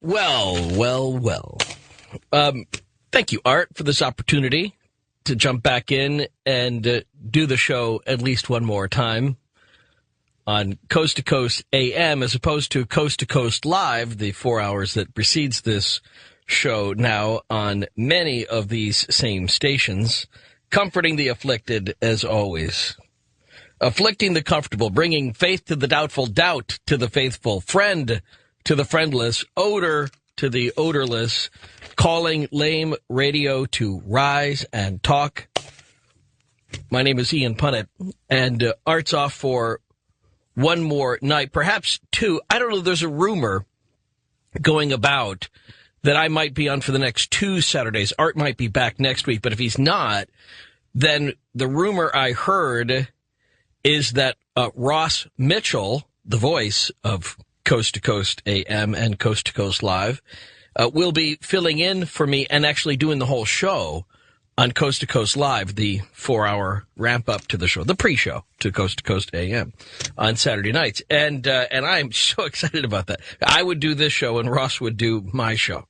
Well. Thank you, Art, for this opportunity to jump back in and do the show at least one more time on Coast to Coast AM as opposed to Coast Live, the 4 hours that precedes this show now on many of these same stations, comforting the afflicted as always. Afflicting the comfortable, bringing faith to the doubtful, doubt to the faithful, friend to the friendless, odor to the odorless, calling lame radio to rise and talk. My name is Ian Punnett, and Art's off for one more night, perhaps two. I don't know, there's a rumor going about that I might be on for the next 2 Saturdays. Art might be back next week, but if he's not, then the rumor I heard is that Ross Mitchell, the voice of Coast to Coast AM and Coast to Coast Live, will be filling in for me and actually doing the whole show on Coast to Coast Live, the 4-hour ramp-up to the show, the pre-show to Coast AM on Saturday nights. And I'm so excited about that. I would do this show and Ross would do my show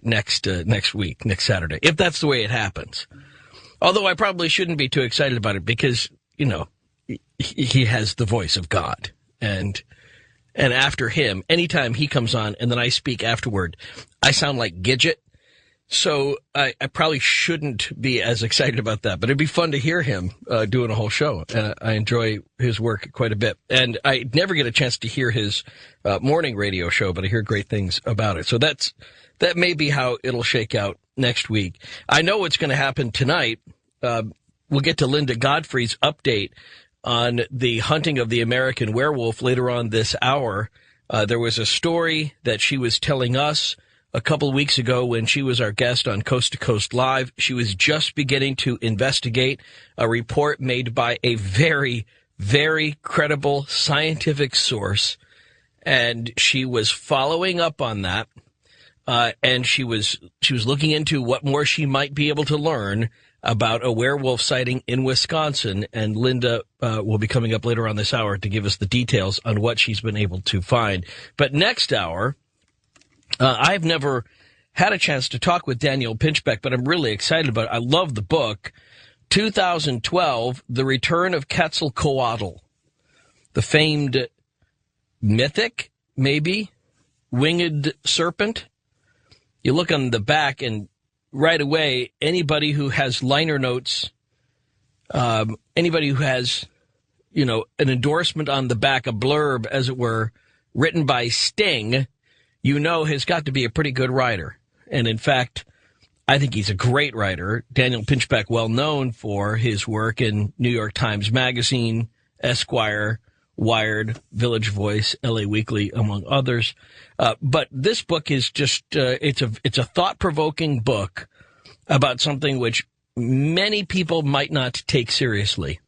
next week, next Saturday, if that's the way it happens. Although I probably shouldn't be too excited about it because, you know, he has the voice of God. And after him, anytime he comes on and then I speak afterward, I sound like Gidget. So I probably shouldn't be as excited about that. But it'd be fun to hear him doing a whole show. I enjoy his work quite a bit. And I never get a chance to hear his morning radio show, but I hear great things about it. So that may be how it'll shake out next week. I know what's going to happen tonight. We'll get to Linda Godfrey's update on the hunting of the American werewolf later on this hour. There was a story that she was telling us a couple of weeks ago when she was our guest on Coast to Coast Live. She was just beginning to investigate a report made by a very, very credible scientific source, and she was following up on that. And she was looking into what more she might be able to learn about a werewolf sighting in Wisconsin, and Linda will be coming up later on this hour to give us the details on what she's been able to find. But next hour, I've never had a chance to talk with Daniel Pinchbeck, but I'm really excited about it. I love the book, 2012, The Return of Quetzalcoatl, the famed mythic, maybe, winged serpent. You look on the back and right away, anybody who has liner notes, anybody who has, you know, an endorsement on the back, a blurb, as it were, written by Sting, you know has got to be a pretty good writer. And in fact, I think he's a great writer. Daniel Pinchbeck, well known for his work in New York Times Magazine, Esquire, Wired, Village Voice, LA Weekly, among others. But this book is just, it's a thought-provoking book about something which many people might not take seriously.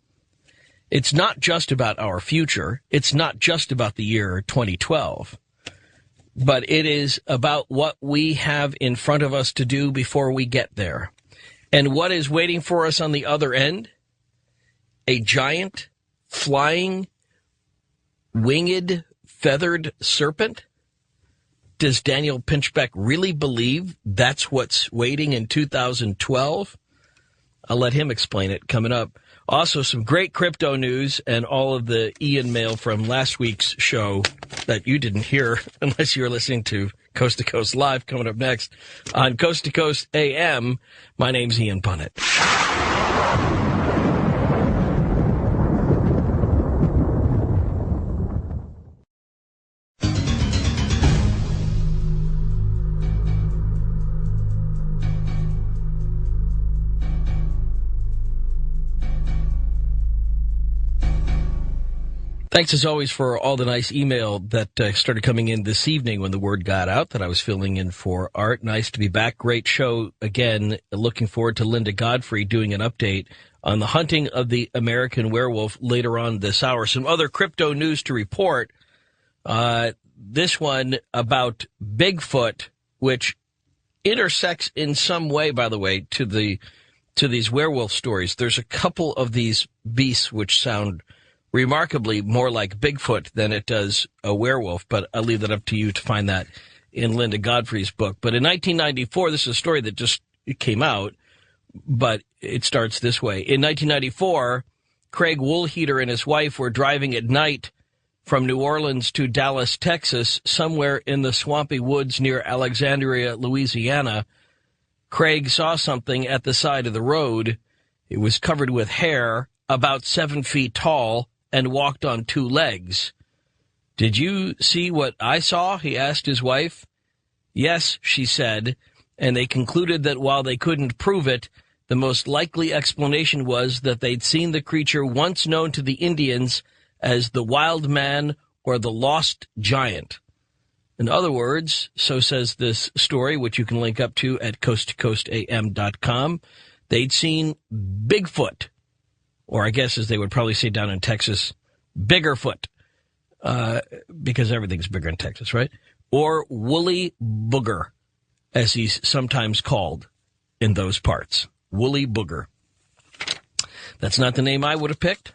It's not just about our future. It's not just about the year 2012. But it is about what we have in front of us to do before we get there. And what is waiting for us on the other end? A giant, flying, winged, feathered serpent? Does Daniel Pinchbeck really believe that's what's waiting in 2012? I'll let him explain it coming up. Also, some great crypto news and all of the Ian mail from last week's show that you didn't hear unless you were listening to Coast Live coming up next on Coast to Coast AM. My name's Ian Punnett. Thanks, as always, for all the nice email that started coming in this evening when the word got out that I was filling in for Art. Nice to be back. Great show again. Looking forward to Linda Godfrey doing an update on the hunting of the American werewolf later on this hour. Some other crypto news to report. This one about Bigfoot, which intersects in some way, by the way, to these werewolf stories. There's a couple of these beasts which sound remarkably more like Bigfoot than it does a werewolf, but I'll leave that up to you to find that in Linda Godfrey's book. But in 1994, this is a story that just came out, but it starts this way. In 1994, Craig Woolheater and his wife were driving at night from New Orleans to Dallas, Texas, somewhere in the swampy woods near Alexandria, Louisiana. Craig saw something at the side of the road. It was covered with hair, about 7 feet tall, and walked on 2 legs. "Did you see what I saw?" he asked his wife. "Yes," she said, and they concluded that while they couldn't prove it, the most likely explanation was that they'd seen the creature once known to the Indians as the Wild Man or the Lost Giant. In other words, so says this story, which you can link up to at coasttocoastam.com, they'd seen Bigfoot, or I guess as they would probably say down in Texas, Biggerfoot, because everything's bigger in Texas, right? Or Woolly Booger, as he's sometimes called in those parts. Woolly Booger. That's not the name I would have picked.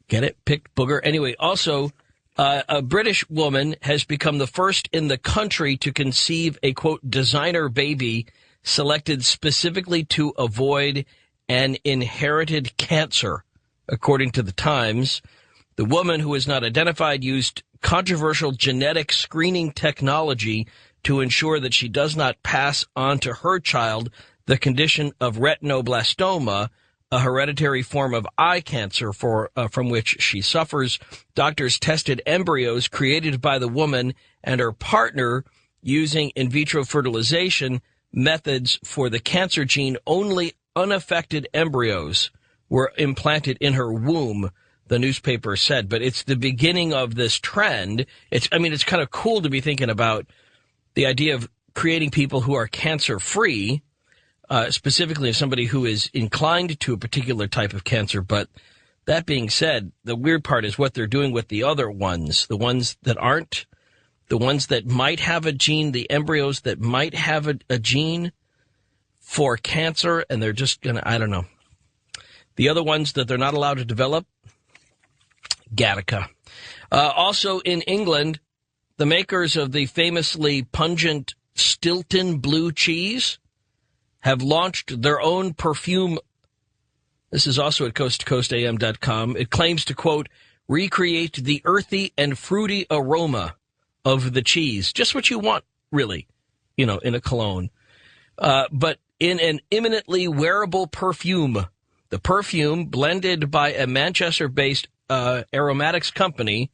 Get it? Picked Booger. Anyway, also, a British woman has become the first in the country to conceive a, quote, designer baby selected specifically to avoid an inherited cancer, according to the Times. The woman, who is not identified, used controversial genetic screening technology to ensure that she does not pass on to her child the condition of retinoblastoma, a hereditary form of eye cancer from which she suffers. Doctors tested embryos created by the woman and her partner using in vitro fertilization methods for the cancer gene. Only unaffected embryos were implanted in her womb, the newspaper said. But it's the beginning of this trend. It's kind of cool to be thinking about the idea of creating people who are cancer-free, specifically as somebody who is inclined to a particular type of cancer. But that being said, the weird part is what they're doing with the other ones, the ones that aren't, the ones that might have a gene, the embryos that might have a gene for cancer, and they're just going to, I don't know. The other ones that they're not allowed to develop, Gattaca. Also in England, the makers of the famously pungent Stilton blue cheese have launched their own perfume. This is also at coasttocoastam.com. It claims to, quote, recreate the earthy and fruity aroma of the cheese. Just what you want, really, in a cologne. But in an imminently wearable perfume. The perfume, blended by a Manchester-based aromatics company,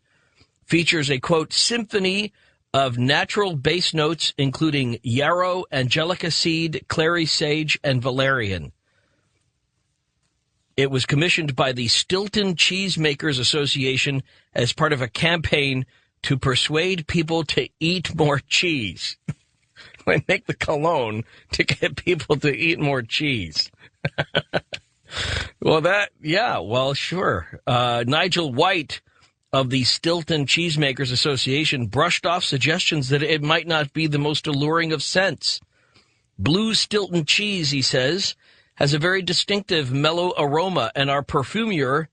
features a, quote, symphony of natural base notes, including yarrow, angelica seed, clary sage, and valerian. It was commissioned by the Stilton Cheesemakers Association as part of a campaign to persuade people to eat more cheese. They make the cologne to get people to eat more cheese. Well, sure. Nigel White of the Stilton Cheesemakers Association brushed off suggestions that it might not be the most alluring of scents. Blue Stilton cheese, he says, has a very distinctive mellow aroma, and our perfumer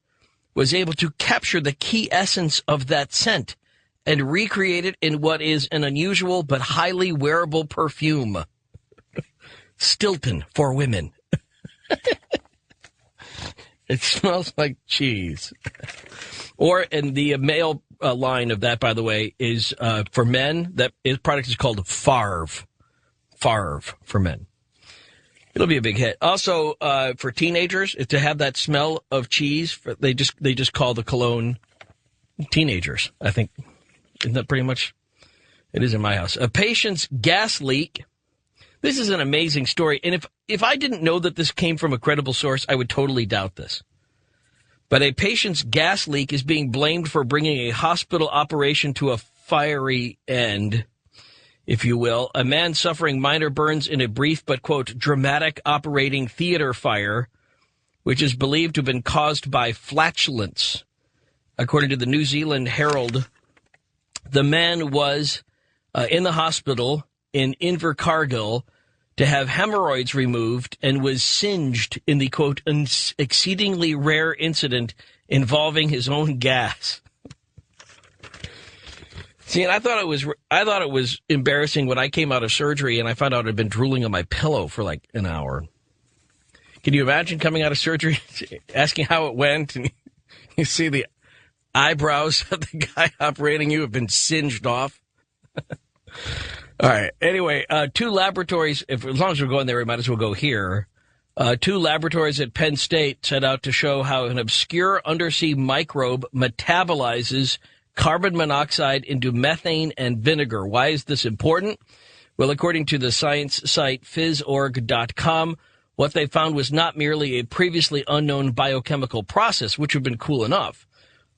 was able to capture the key essence of that scent and recreate it in what is an unusual but highly wearable perfume. Stilton for women. It smells like cheese. Or, in the male line of that, by the way, is for men. His product is called Farve. Farve for men. It'll be a big hit. Also, for teenagers, to have that smell of cheese, they just call the cologne teenagers, I think. Isn't that pretty much? It is in my house. A patient's gas leak. This is an amazing story. And if I didn't know that this came from a credible source, I would totally doubt this. But a patient's gas leak is being blamed for bringing a hospital operation to a fiery end, if you will. A man suffering minor burns in a brief but, quote, dramatic operating theater fire, which is believed to have been caused by flatulence. According to the New Zealand Herald, the man was in the hospital in Invercargill to have hemorrhoids removed and was singed in the, quote, exceedingly rare incident involving his own gas. See, and I thought it was embarrassing when I came out of surgery and I found out I'd been drooling on my pillow for like an hour. Can you imagine coming out of surgery, asking how it went, and you see the eyebrows of the guy operating you have been singed off? All right. Anyway, two laboratories, as long as we're going there, we might as well go here. Two laboratories at Penn State set out to show how an obscure undersea microbe metabolizes carbon monoxide into methane and vinegar. Why is this important? Well, according to the science site phys.org.com, what they found was not merely a previously unknown biochemical process, which would have been cool enough,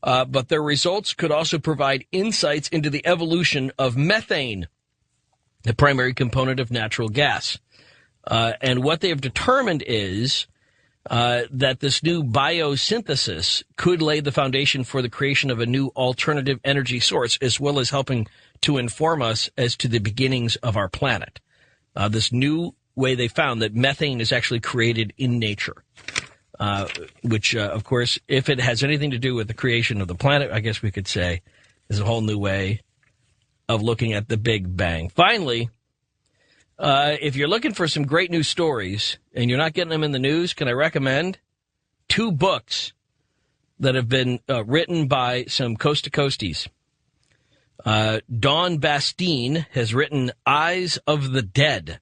but their results could also provide insights into the evolution of methane, the primary component of natural gas. And what they have determined is that this new biosynthesis could lay the foundation for the creation of a new alternative energy source, as well as helping to inform us as to the beginnings of our planet. This new way they found that methane is actually created in nature, which, of course, if it has anything to do with the creation of the planet, I guess we could say is a whole new way of looking at the Big Bang. Finally, if you're looking for some great news stories and you're not getting them in the news, can I recommend two books that have been written by some Coast to Coasties. Dawn Bastine has written Eyes of the Dead.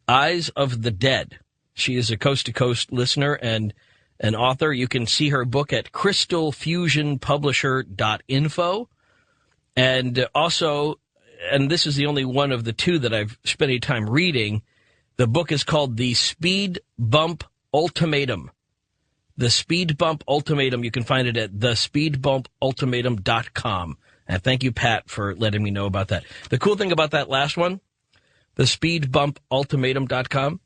Eyes of the Dead. She is a Coast to Coast listener and an author. You can see her book at crystalfusionpublisher.info. And also, and this is the only one of the two that I've spent any time reading, the book is called The Speed Bump Ultimatum. The Speed Bump Ultimatum. You can find it at thespeedbumpultimatum.com. And thank you, Pat, for letting me know about that. The cool thing about that last one, thespeedbumpultimatum.com,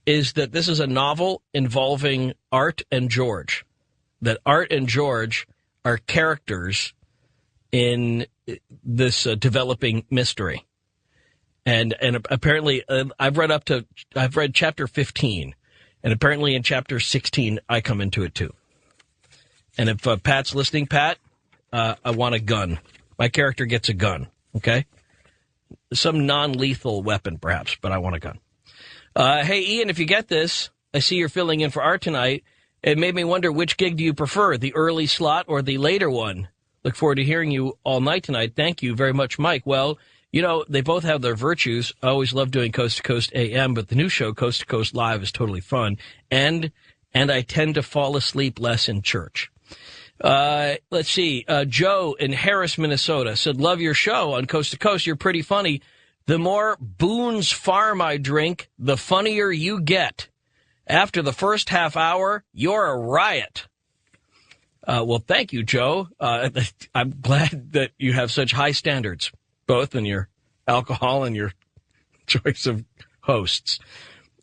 is that this is a novel involving Art and George. That Art and George are characters in this developing mystery. And apparently, I've read chapter 15, and apparently in chapter 16, I come into it too. And if Pat's listening, Pat, I want a gun. My character gets a gun, okay? Some non-lethal weapon, perhaps, but I want a gun. Hey, Ian, if you get this, I see you're filling in for Art tonight. It made me wonder, which gig do you prefer, the early slot or the later one? Look forward to hearing you all night tonight. Thank you very much, Mike. Well, you know, they both have their virtues. I always love doing Coast to Coast AM, but the new show, Coast to Coast Live, is totally fun. And I tend to fall asleep less in church. Let's see. Joe in Harris, Minnesota said, love your show on Coast to Coast. You're pretty funny. The more Boone's Farm I drink, the funnier you get. After the first half hour, you're a riot. Well, thank you, Joe. I'm glad that you have such high standards, both in your alcohol and your choice of hosts.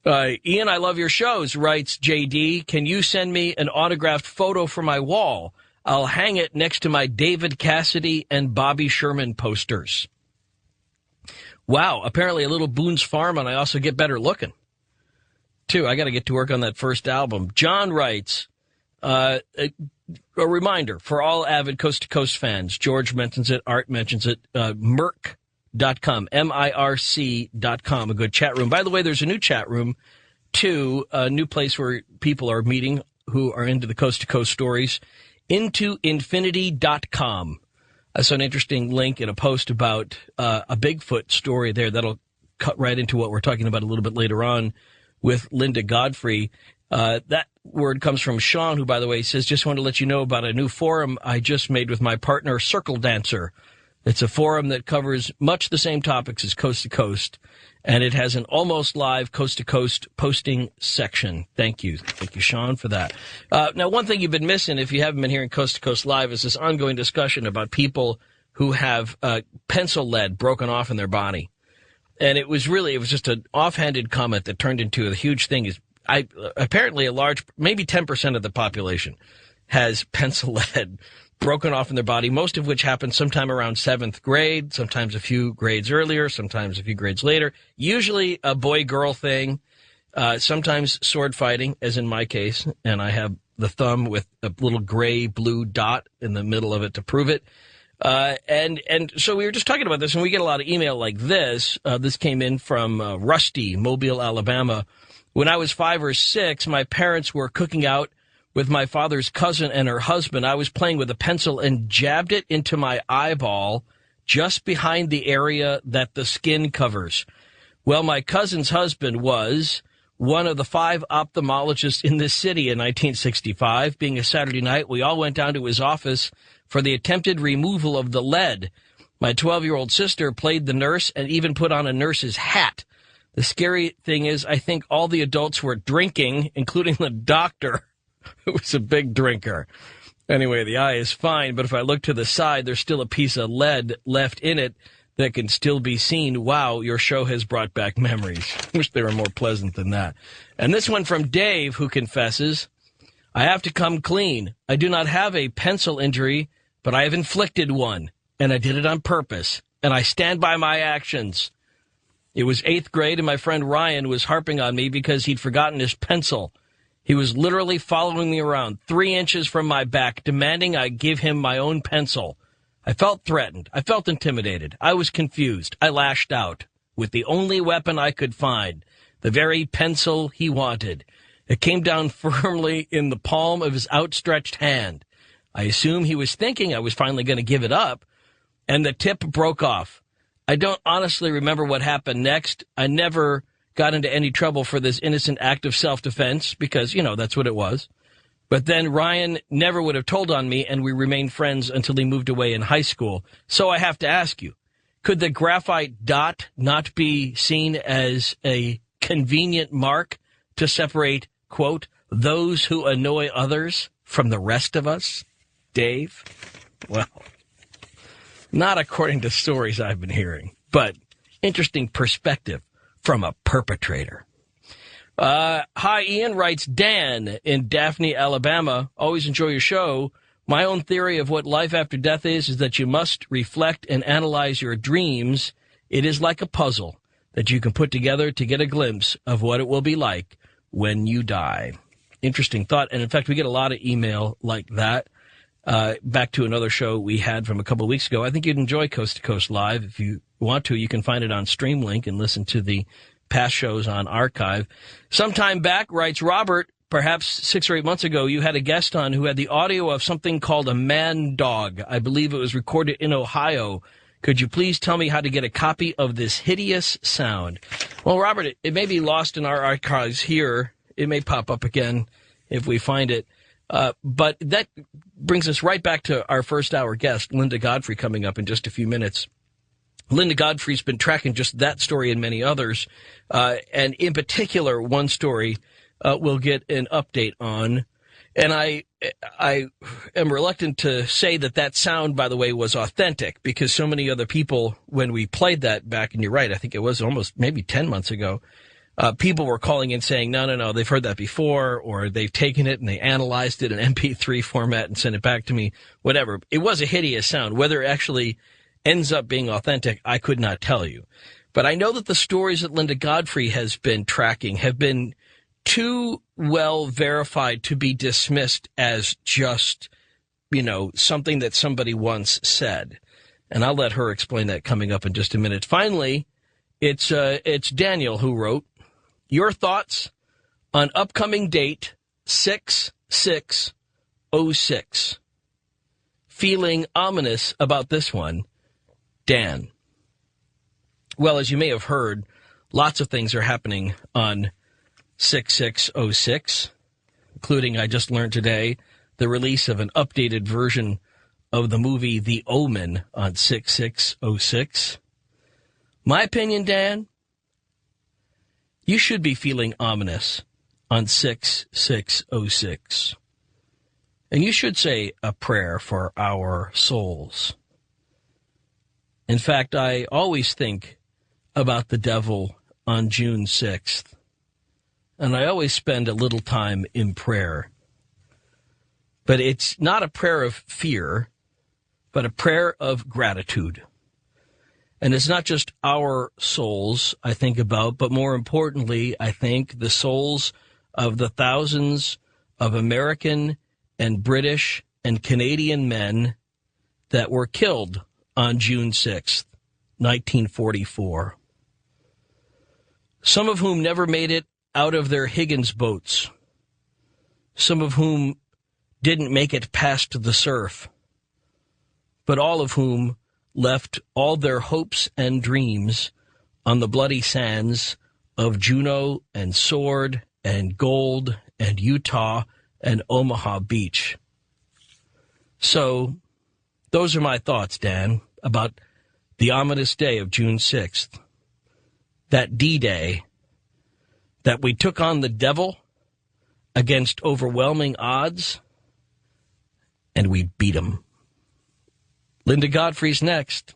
Ian, I love your shows, writes JD. Can you send me an autographed photo for my wall? I'll hang it next to my David Cassidy and Bobby Sherman posters. Wow, apparently a little Boone's Farm, and I also get better looking, too. I got to get to work on that first album. John writes, a reminder for all avid Coast to Coast fans. George mentions it. Art mentions it. Mirc.com, MIRC.com, a good chat room. By the way, there's a new chat room, too, a new place where people are meeting who are into the Coast to Coast stories. Intoinfinity.com. I saw an interesting link in a post about a Bigfoot story there that'll cut right into what we're talking about a little bit later on with Linda Godfrey. That word comes from Sean, who, by the way, says, just want to let you know about a new forum I just made with my partner, Circle Dancer. It's a forum that covers much the same topics as Coast to Coast, and it has an almost live Coast to Coast posting section. Thank you. Thank you, Sean, for that. Now, one thing you've been missing, if you haven't been hearing Coast to Coast Live, is this ongoing discussion about people who have pencil lead broken off in their body. And it was just an offhanded comment that turned into a huge thing. Apparently a large, maybe 10% of the population has pencil lead broken off in their body, most of which happens sometime around 7th grade, sometimes a few grades earlier, sometimes a few grades later, usually a boy-girl thing, sometimes sword fighting, as in my case, and I have the thumb with a little gray-blue dot in the middle of it to prove it. And so we were just talking about this, and we get a lot of email like this. This came in from Rusty, Mobile, Alabama. When I was 5 or 6, my parents were cooking out with my father's cousin and her husband. I was playing with a pencil and jabbed it into my eyeball just behind the area that the skin covers. Well, my cousin's husband was one of the 5 ophthalmologists in this city in 1965. Being a Saturday night, we all went down to his office for the attempted removal of the lead. My 12-year-old sister played the nurse and even put on a nurse's hat. The scary thing is, I think all the adults were drinking, including the doctor, who was a big drinker. Anyway, the eye is fine, but if I look to the side, there's still a piece of lead left in it that can still be seen. Wow, your show has brought back memories. Wish they were more pleasant than that. And this one from Dave, who confesses, I have to come clean. I do not have a pencil injury, but I have inflicted one, and I did it on purpose, and I stand by my actions. It was 8th grade, and my friend Ryan was harping on me because he'd forgotten his pencil. He was literally following me around 3 inches from my back, demanding I give him my own pencil. I felt threatened. I felt intimidated. I was confused. I lashed out with the only weapon I could find, the very pencil he wanted. It came down firmly in the palm of his outstretched hand. I assume he was thinking I was finally going to give it up, and the tip broke off. I don't honestly remember what happened next. I never got into any trouble for this innocent act of self-defense because, that's what it was. But then Ryan never would have told on me, and we remained friends until he moved away in high school. So I have to ask you, could the graphite dot not be seen as a convenient mark to separate, quote, those who annoy others from the rest of us? Dave? Well, not according to stories I've been hearing, but interesting perspective from a perpetrator. Hi, Ian, writes Dan in Daphne, Alabama. Always enjoy your show. My own theory of what life after death is that you must reflect and analyze your dreams. It is like a puzzle that you can put together to get a glimpse of what it will be like when you die. Interesting thought. And in fact, we get a lot of email like that. Back to another show we had from a couple of weeks ago. I think you'd enjoy Coast to Coast Live. If you want to, you can find it on Streamlink and listen to the past shows on archive. Sometime back, writes Robert, perhaps 6 or 8 months ago, you had a guest on who had the audio of something called a man dog. I believe it was recorded in Ohio. Could you please tell me how to get a copy of this hideous sound? Well, Robert, it may be lost in our archives here. It may pop up again if we find it. But that brings us right back to our first hour guest, Linda Godfrey, coming up in just a few minutes. Linda Godfrey's been tracking just that story and many others. And in particular, one story we'll get an update on. And I am reluctant to say that sound, by the way, was authentic because so many other people, when we played that back, and you're right, I think it was almost maybe 10 months ago, people were calling in saying, no, they've heard that before, or they've taken it and they analyzed it in MP3 format and sent it back to me, whatever. It was a hideous sound. Whether it actually ends up being authentic, I could not tell you. But I know that the stories that Linda Godfrey has been tracking have been too well verified to be dismissed as just, something that somebody once said. And I'll let her explain that coming up in just a minute. Finally, it's Daniel who wrote, your thoughts on upcoming date 6606. Feeling ominous about this one, Dan. Well, as you may have heard, lots of things are happening on 6606, including, I just learned today, the release of an updated version of the movie The Omen on 6606. My opinion, Dan, you should be feeling ominous on 6606. And you should say a prayer for our souls. In fact, I always think about the devil on June 6th. And I always spend a little time in prayer. But it's not a prayer of fear, but a prayer of gratitude. And it's not just our souls I think about, but more importantly, I think the souls of the thousands of American and British and Canadian men that were killed on June 6th, 1944. Some of whom never made it out of their Higgins boats. Some of whom didn't make it past the surf. But all of whom left all their hopes and dreams on the bloody sands of Juneau and Sword and Gold and Utah and Omaha Beach. So, those are my thoughts, Dan, about the ominous day of June 6th. That D-Day, that we took on the devil against overwhelming odds, and we beat him. Linda Godfrey's next.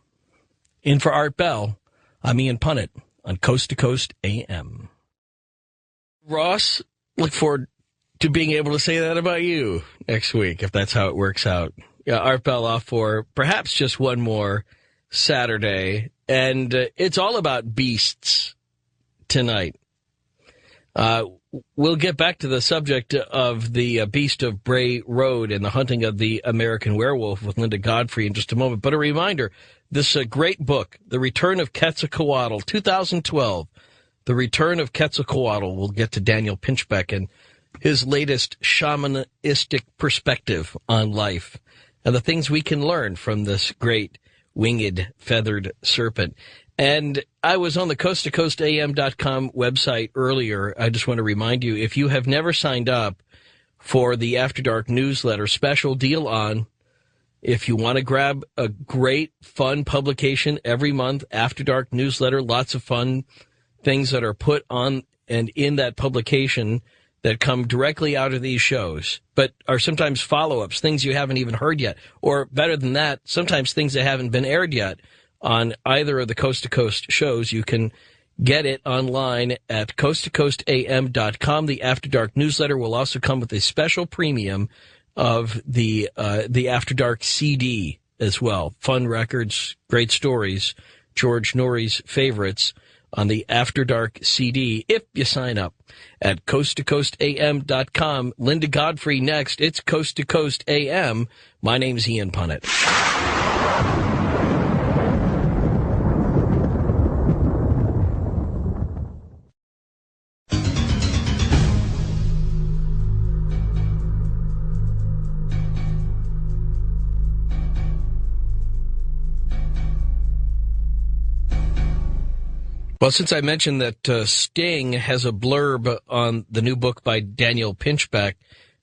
In for Art Bell, I'm Ian Punnett on Coast to Coast AM. Ross, look forward to being able to say that about you next week, if that's how it works out. Yeah, Art Bell off for perhaps just one more Saturday, and it's all about beasts tonight. We'll get back to the subject of the Beast of Bray Road and the hunting of the American werewolf with Linda Godfrey in just a moment. But a reminder, this great book, The Return of Quetzalcoatl, 2012, The Return of Quetzalcoatl. We'll get to Daniel Pinchbeck and his latest shamanistic perspective on life and the things we can learn from this great winged feathered serpent. And I was on the coasttocoastam.com website earlier. I just want to remind you, if you have never signed up for the After Dark newsletter, special deal on, if you want to grab a great, fun publication every month, After Dark newsletter, lots of fun things that are put on and in that publication that come directly out of these shows, but are sometimes follow-ups, things you haven't even heard yet. Or better than that, sometimes things that haven't been aired yet on either of the Coast to Coast shows. You can get it online at coasttocoastam.com. The After Dark newsletter will also come with a special premium of the After Dark CD as well. Fun records, great stories, George Norrie's favorites on the After Dark CD if you sign up at coasttocoastam.com. Linda Godfrey next. It's Coast to Coast AM. My name's Ian Punnett. Well, since I mentioned that Sting has a blurb on the new book by Daniel Pinchbeck,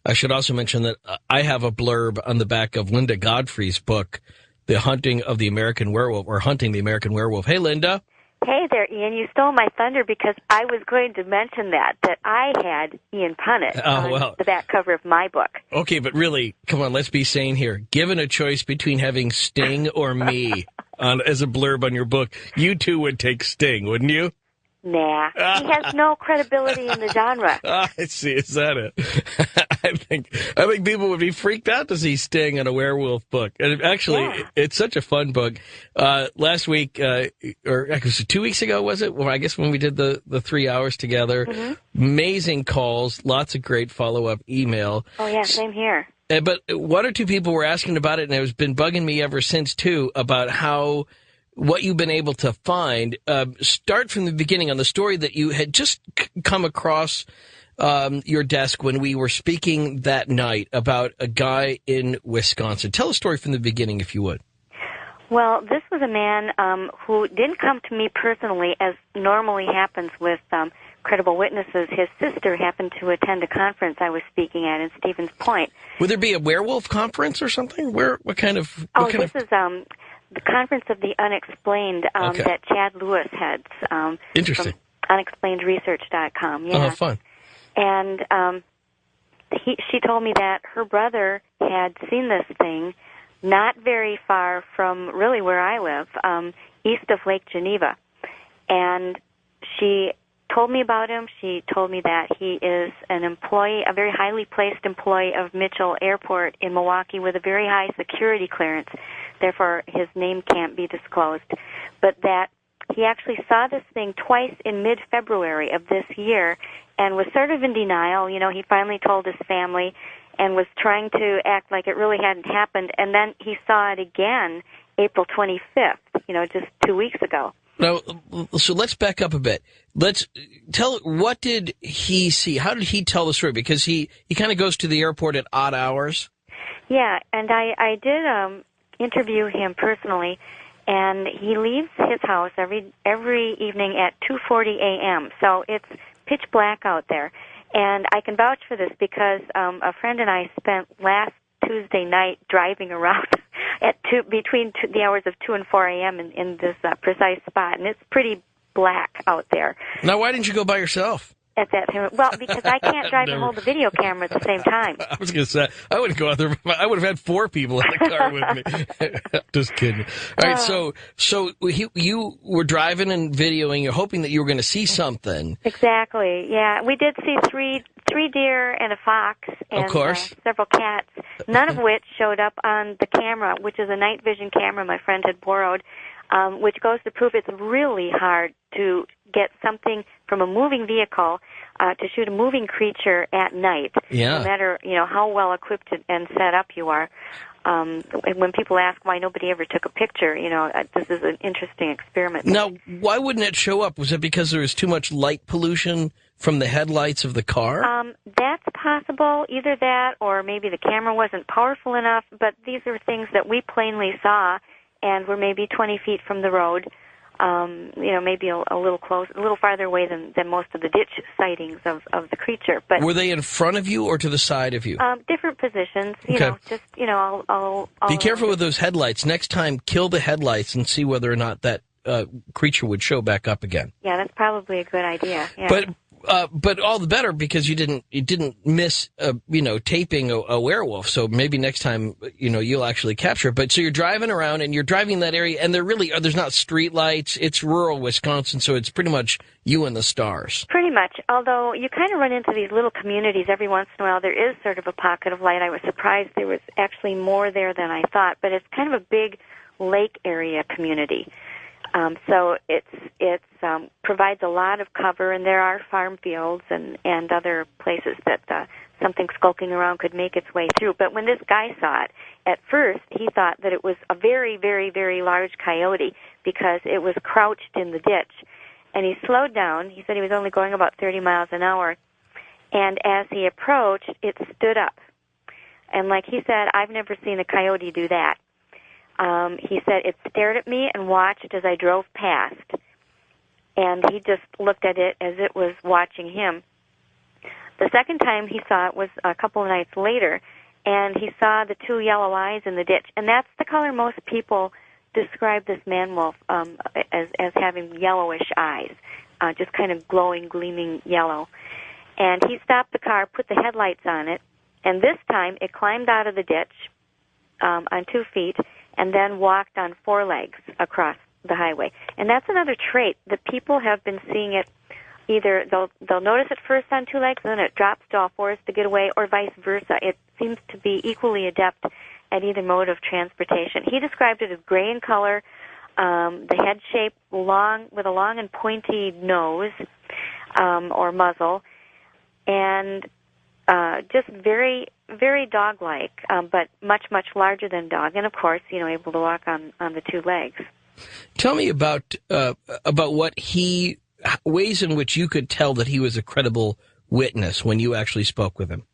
I should also mention that I have a blurb on the back of Linda Godfrey's book, The Hunting of the American Werewolf, or Hunting the American Werewolf. Hey, Linda. Hey there, Ian. You stole my thunder because I was going to mention that I had Ian Punnett on the back cover of my book. Okay, but really, come on, let's be sane here. Given a choice between having Sting or me as a blurb on your book, you two would take Sting, wouldn't you? Nah, he has no credibility in the genre. I see. Is that it? I think people would be freaked out to see Sting in a werewolf book. And actually, It's such a fun book. Last week, or actually 2 weeks ago, was it? Well, I guess when we did the 3 hours together. Mm-hmm. Amazing calls, lots of great follow-up email. Oh, yeah, same here. But one or two people were asking about it, and it's been bugging me ever since, too, about what you've been able to find. Start from the beginning on the story that you had just come across your desk when we were speaking that night about a guy in Wisconsin. Tell a story from the beginning, if you would. Well, this was a man who didn't come to me personally, as normally happens with credible witnesses. His sister happened to attend a conference I was speaking at in Stevens Point. Would there be a werewolf conference or something? What kind of... This is the Conference of the Unexplained that Chad Lewis heads. Interesting. From unexplainedresearch.com. Yeah. Oh, fun. And she told me that her brother had seen this thing not very far from really where I live, east of Lake Geneva. And she told me about him. She told me that he is an employee, a very highly placed employee of Mitchell Airport in Milwaukee with a very high security clearance. Therefore, his name can't be disclosed. But that he actually saw this thing twice in mid-February of this year and was sort of in denial. You know, he finally told his family, and was trying to act like it really hadn't happened. And then he saw it again April 25th, just 2 weeks ago. Now, so let's back up a bit. Let's tell, what did he see? How did he tell the story? Because he kind of goes to the airport at odd hours. Yeah, and I did interview him personally, and he leaves his house every evening at 2:40 a.m., so it's pitch black out there. And I can vouch for this because a friend and I spent last Tuesday night driving around between the hours of 2 and 4 a.m. in this precise spot, and it's pretty black out there. Now, why didn't you go by yourself? At that time, well, because I can't drive and hold the video camera at the same time. I was going to say, I wouldn't go out there. I would have had 4 people in the car with me. Just kidding. All right, so you were driving and videoing. You're hoping that you were going to see something. Exactly. Yeah, we did see three deer and a fox and of course. Several cats. None of which showed up on the camera, which is a night vision camera my friend had borrowed, which goes to prove it's really hard to get something from a moving vehicle to shoot a moving creature at night. Yeah. No matter how well equipped and set up you are. When people ask why nobody ever took a picture, this is an interesting experiment. Now, why wouldn't it show up? Was it because there was too much light pollution from the headlights of the car? That's possible. Either that or maybe the camera wasn't powerful enough, but these are things that we plainly saw and were maybe 20 feet from the road. Maybe a little a little farther away than most of the ditch sightings of the creature. But were they in front of you or to the side of you? Different positions. I'll be careful with those headlights. Next time, kill the headlights and see whether or not that creature would show back up again. Yeah, that's probably a good idea. Yeah. But all the better because you didn't miss taping a werewolf. So maybe next time you'll actually capture it. But so you're driving around and you're driving that area, and there's not street lights. It's rural Wisconsin, so it's pretty much you and the stars. Pretty much. Although you kind of run into these little communities every once in a while. There is sort of a pocket of light. I was surprised there was actually more there than I thought. But it's kind of a big lake area community. So it provides a lot of cover, and there are farm fields and other places that something skulking around could make its way through. But when this guy saw it, at first he thought that it was a very, very, very large coyote because it was crouched in the ditch. And he slowed down. He said he was only going about 30 miles an hour. And as he approached, it stood up. And like he said, I've never seen a coyote do that. He said it stared at me and watched as I drove past, and he just looked at it as it was watching him. The second time he saw it was a couple of nights later, and he saw the 2 yellow eyes in the ditch, and that's the color most people describe this man-wolf as having yellowish eyes, just kind of glowing, gleaming yellow. And he stopped the car, put the headlights on it, and this time it climbed out of the ditch on 2 feet, and then walked on 4 legs across the highway. And that's another trait that people have been seeing it. Either they'll notice it first on 2 legs, and then it drops to all 4s to get away, or vice versa. It seems to be equally adept at either mode of transportation. He described it as gray in color, the head shape with a long and pointy nose or muzzle, and just very, very dog-like, but much, much larger than dog, and of course, able to walk on the 2 legs. Tell me about what ways in which you could tell that he was a credible witness when you actually spoke with him.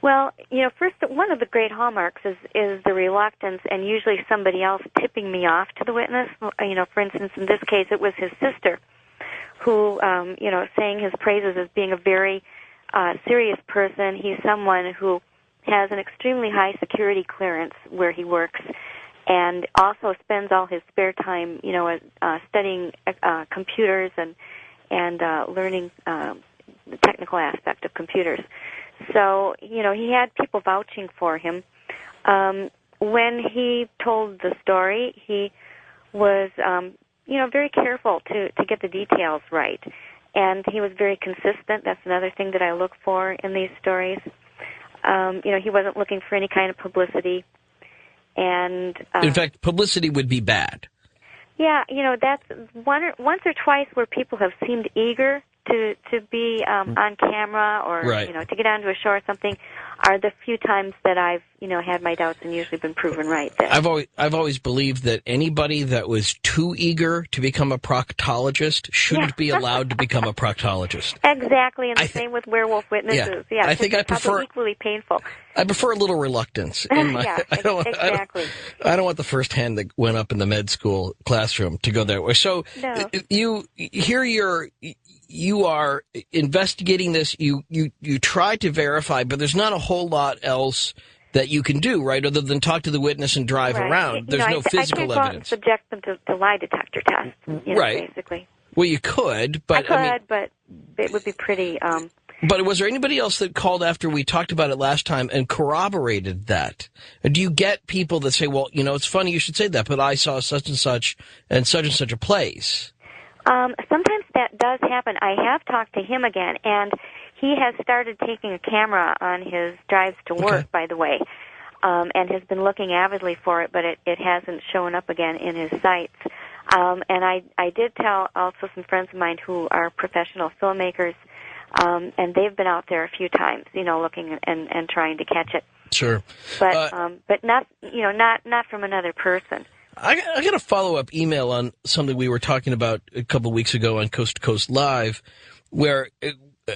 Well, first, one of the great hallmarks is the reluctance, and usually somebody else tipping me off to the witness. For instance, in this case, it was his sister who, sang his praises as being a very serious person. He's someone who has an extremely high security clearance where he works, and also spends all his spare time, studying computers and learning the technical aspect of computers. So, he had people vouching for him. When he told the story, he was, very careful to get the details right. And he was very consistent. That's another thing that I look for in these stories. He wasn't looking for any kind of publicity. And in fact, publicity would be bad. Yeah, that's once or twice where people have seemed eager to be on camera or Right. to get onto a show or something are the few times that I've had my doubts and usually been proven right. I've always believed that anybody that was too eager to become a proctologist shouldn't be allowed to become a proctologist. Exactly, and the same with werewolf witnesses. I think I prefer equally painful. I prefer a little reluctance in my. Exactly. I don't want the first hand that went up in the med school classroom to go that way. So you are investigating this. You try to verify, but there's not a whole lot else that you can do, right? Other than talk to the witness and drive around. There's no physical evidence. I can't evidence. Subject them to lie detector tests. Right. Basically. Well, you could, but but it would be pretty. But was there anybody else that called after we talked about it last time and corroborated that? Do you get people that say, well, it's funny you should say that, but I saw such and such a place? Sometimes that does happen. I have talked to him again, and he has started taking a camera on his drives to work, by the way, and has been looking avidly for it, but it hasn't shown up again in his sights. And I did tell also some friends of mine who are professional filmmakers, and they've been out there a few times, looking and trying to catch it. Sure, but not not from another person. I got a follow-up email on something we were talking about a couple of weeks ago on Coast to Coast Live, where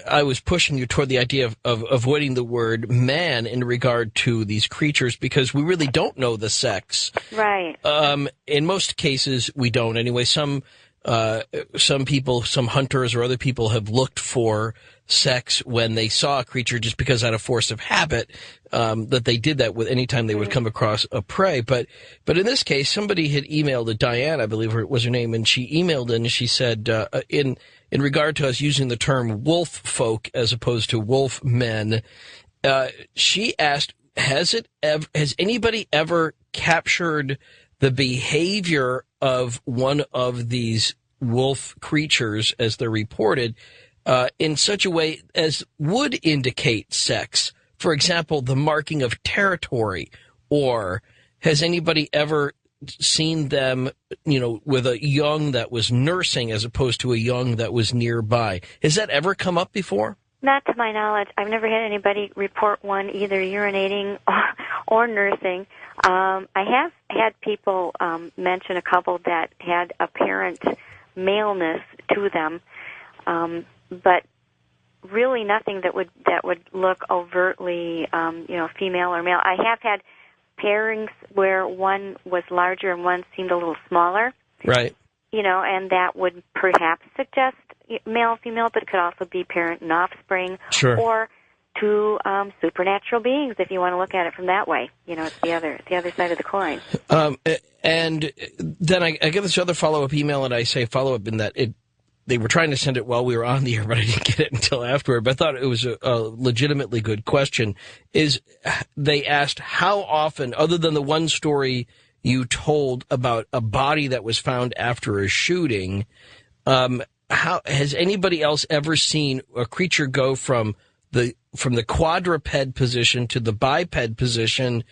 I was pushing you toward the idea of avoiding the word man in regard to these creatures because we really don't know the sex. Right. In most cases, we don't. Anyway, some people, some hunters or other people have looked for sex when they saw a creature just because out of force of habit, that they did that with any time they would come across a prey. But in this case, somebody had emailed Diane, I believe was her name, and she emailed in and she said, in regard to us using the term wolf folk as opposed to wolf men, she asked, has anybody ever captured the behavior of one of these wolf creatures as they're reported in such a way as would indicate sex? For example, the marking of territory, or has anybody ever seen them, with a young that was nursing as opposed to a young that was nearby? Has that ever come up before? Not to my knowledge. I've never had anybody report one either urinating or nursing. I have had people mention a couple that had apparent maleness to them, but really nothing that would look overtly, female or male. I have had pairings where one was larger and one seemed a little smaller. Right. And that would perhaps suggest male, female, but it could also be parent and offspring. Sure. Or two supernatural beings, if you want to look at it from that way. It's the other side of the coin. And then I get this other follow-up email, and I say follow-up in that they were trying to send it while we were on the air, but I didn't get it until afterward. But I thought it was a legitimately good question. They asked how often, other than the one story you told about a body that was found after a shooting, how has anybody else ever seen a creature go from the quadruped position to the biped position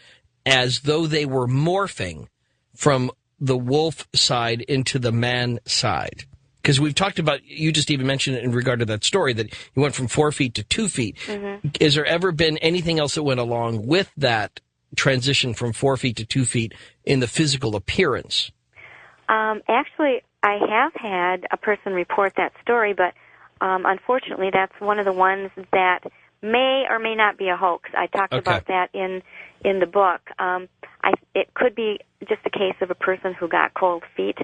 as though they were morphing from the wolf side into the man side? Because we've talked about, you just even mentioned it in regard to that story, that you went from 4 feet to 2 feet. Mm-hmm. Has there ever been anything else that went along with that transition from 4 feet to 2 feet in the physical appearance? Actually, I have had a person report that story, but unfortunately that's one of the ones that may or may not be a hoax. I talked about that in the book. It could be just a case of a person who got cold feet,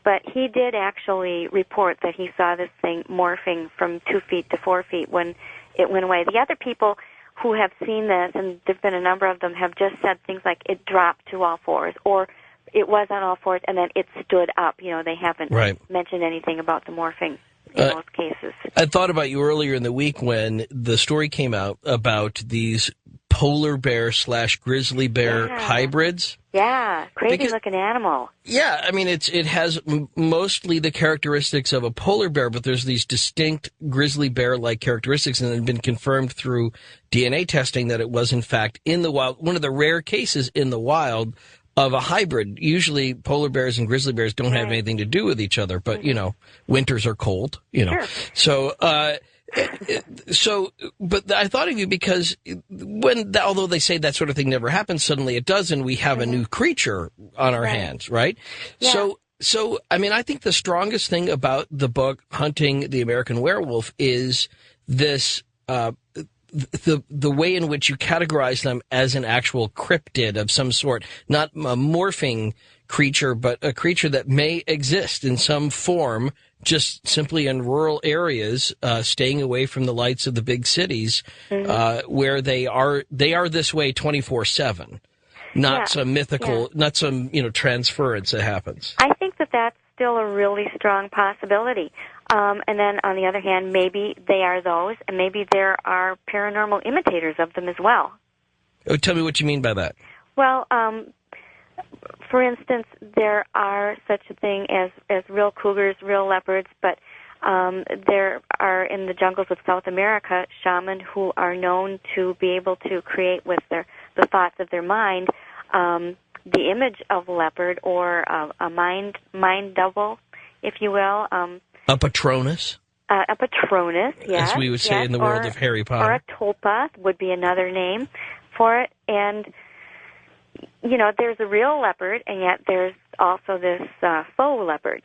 but he did actually report that he saw this thing morphing from 2 feet to 4 feet when it went away. The other people who have seen this, and there have been a number of them, have just said things like it dropped to all fours, or it was on all fours and then it stood up. They haven't mentioned anything about the morphing in most cases. I thought about you earlier in the week when the story came out about these polar bear / grizzly bear hybrids. Yeah, crazy-looking animal. Yeah, I mean, it has mostly the characteristics of a polar bear, but there's these distinct grizzly bear-like characteristics, and it had been confirmed through DNA testing that it was, in fact, in the wild, one of the rare cases in the wild of a hybrid. Usually polar bears and grizzly bears don't have anything to do with each other, but, winters are cold, Sure. But I thought of you because although they say that sort of thing never happens, suddenly it does, and we have a new creature on our hands, right? Yeah. So, I mean, I think the strongest thing about the book, Hunting the American Werewolf, is this, the way in which you categorize them as an actual cryptid of some sort, not a morphing creature, but a creature that may exist in some form, just simply in rural areas, staying away from the lights of the big cities, where they are this way 24/7, not some mythical, not some, transference that happens. I think that that's still a really strong possibility. And then, on the other hand, maybe they are those, and maybe there are paranormal imitators of them as well. Oh, tell me what you mean by that. Well, for instance, there are such a thing as real cougars, real leopards, but there are in the jungles of South America shamans who are known to be able to create with the thoughts of their mind the image of a leopard or a mind double, if you will. A Patronus? A Patronus, yes. As we would say in the world of Harry Potter. Or a Tulpa would be another name for it. And, there's a real leopard, and yet there's also this faux leopard.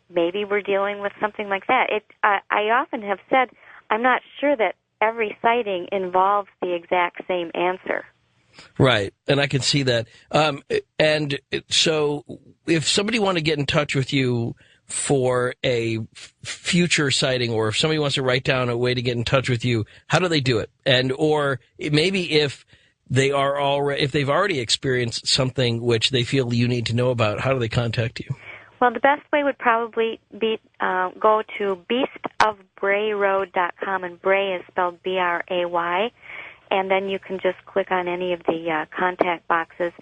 Maybe we're dealing with something like that. I often have said I'm not sure that every sighting involves the exact same answer. Right, and I can see that. And so if somebody wanted to get in touch with you for a future sighting, or if somebody wants to write down a way to get in touch with you, how do they do it? And or maybe if they've already experienced something which they feel you need to know about, how do they contact you? Well, the best way would probably be go to beastofbrayroad.com, and Bray is spelled B-R-A-Y, and then you can just click on any of the contact boxes.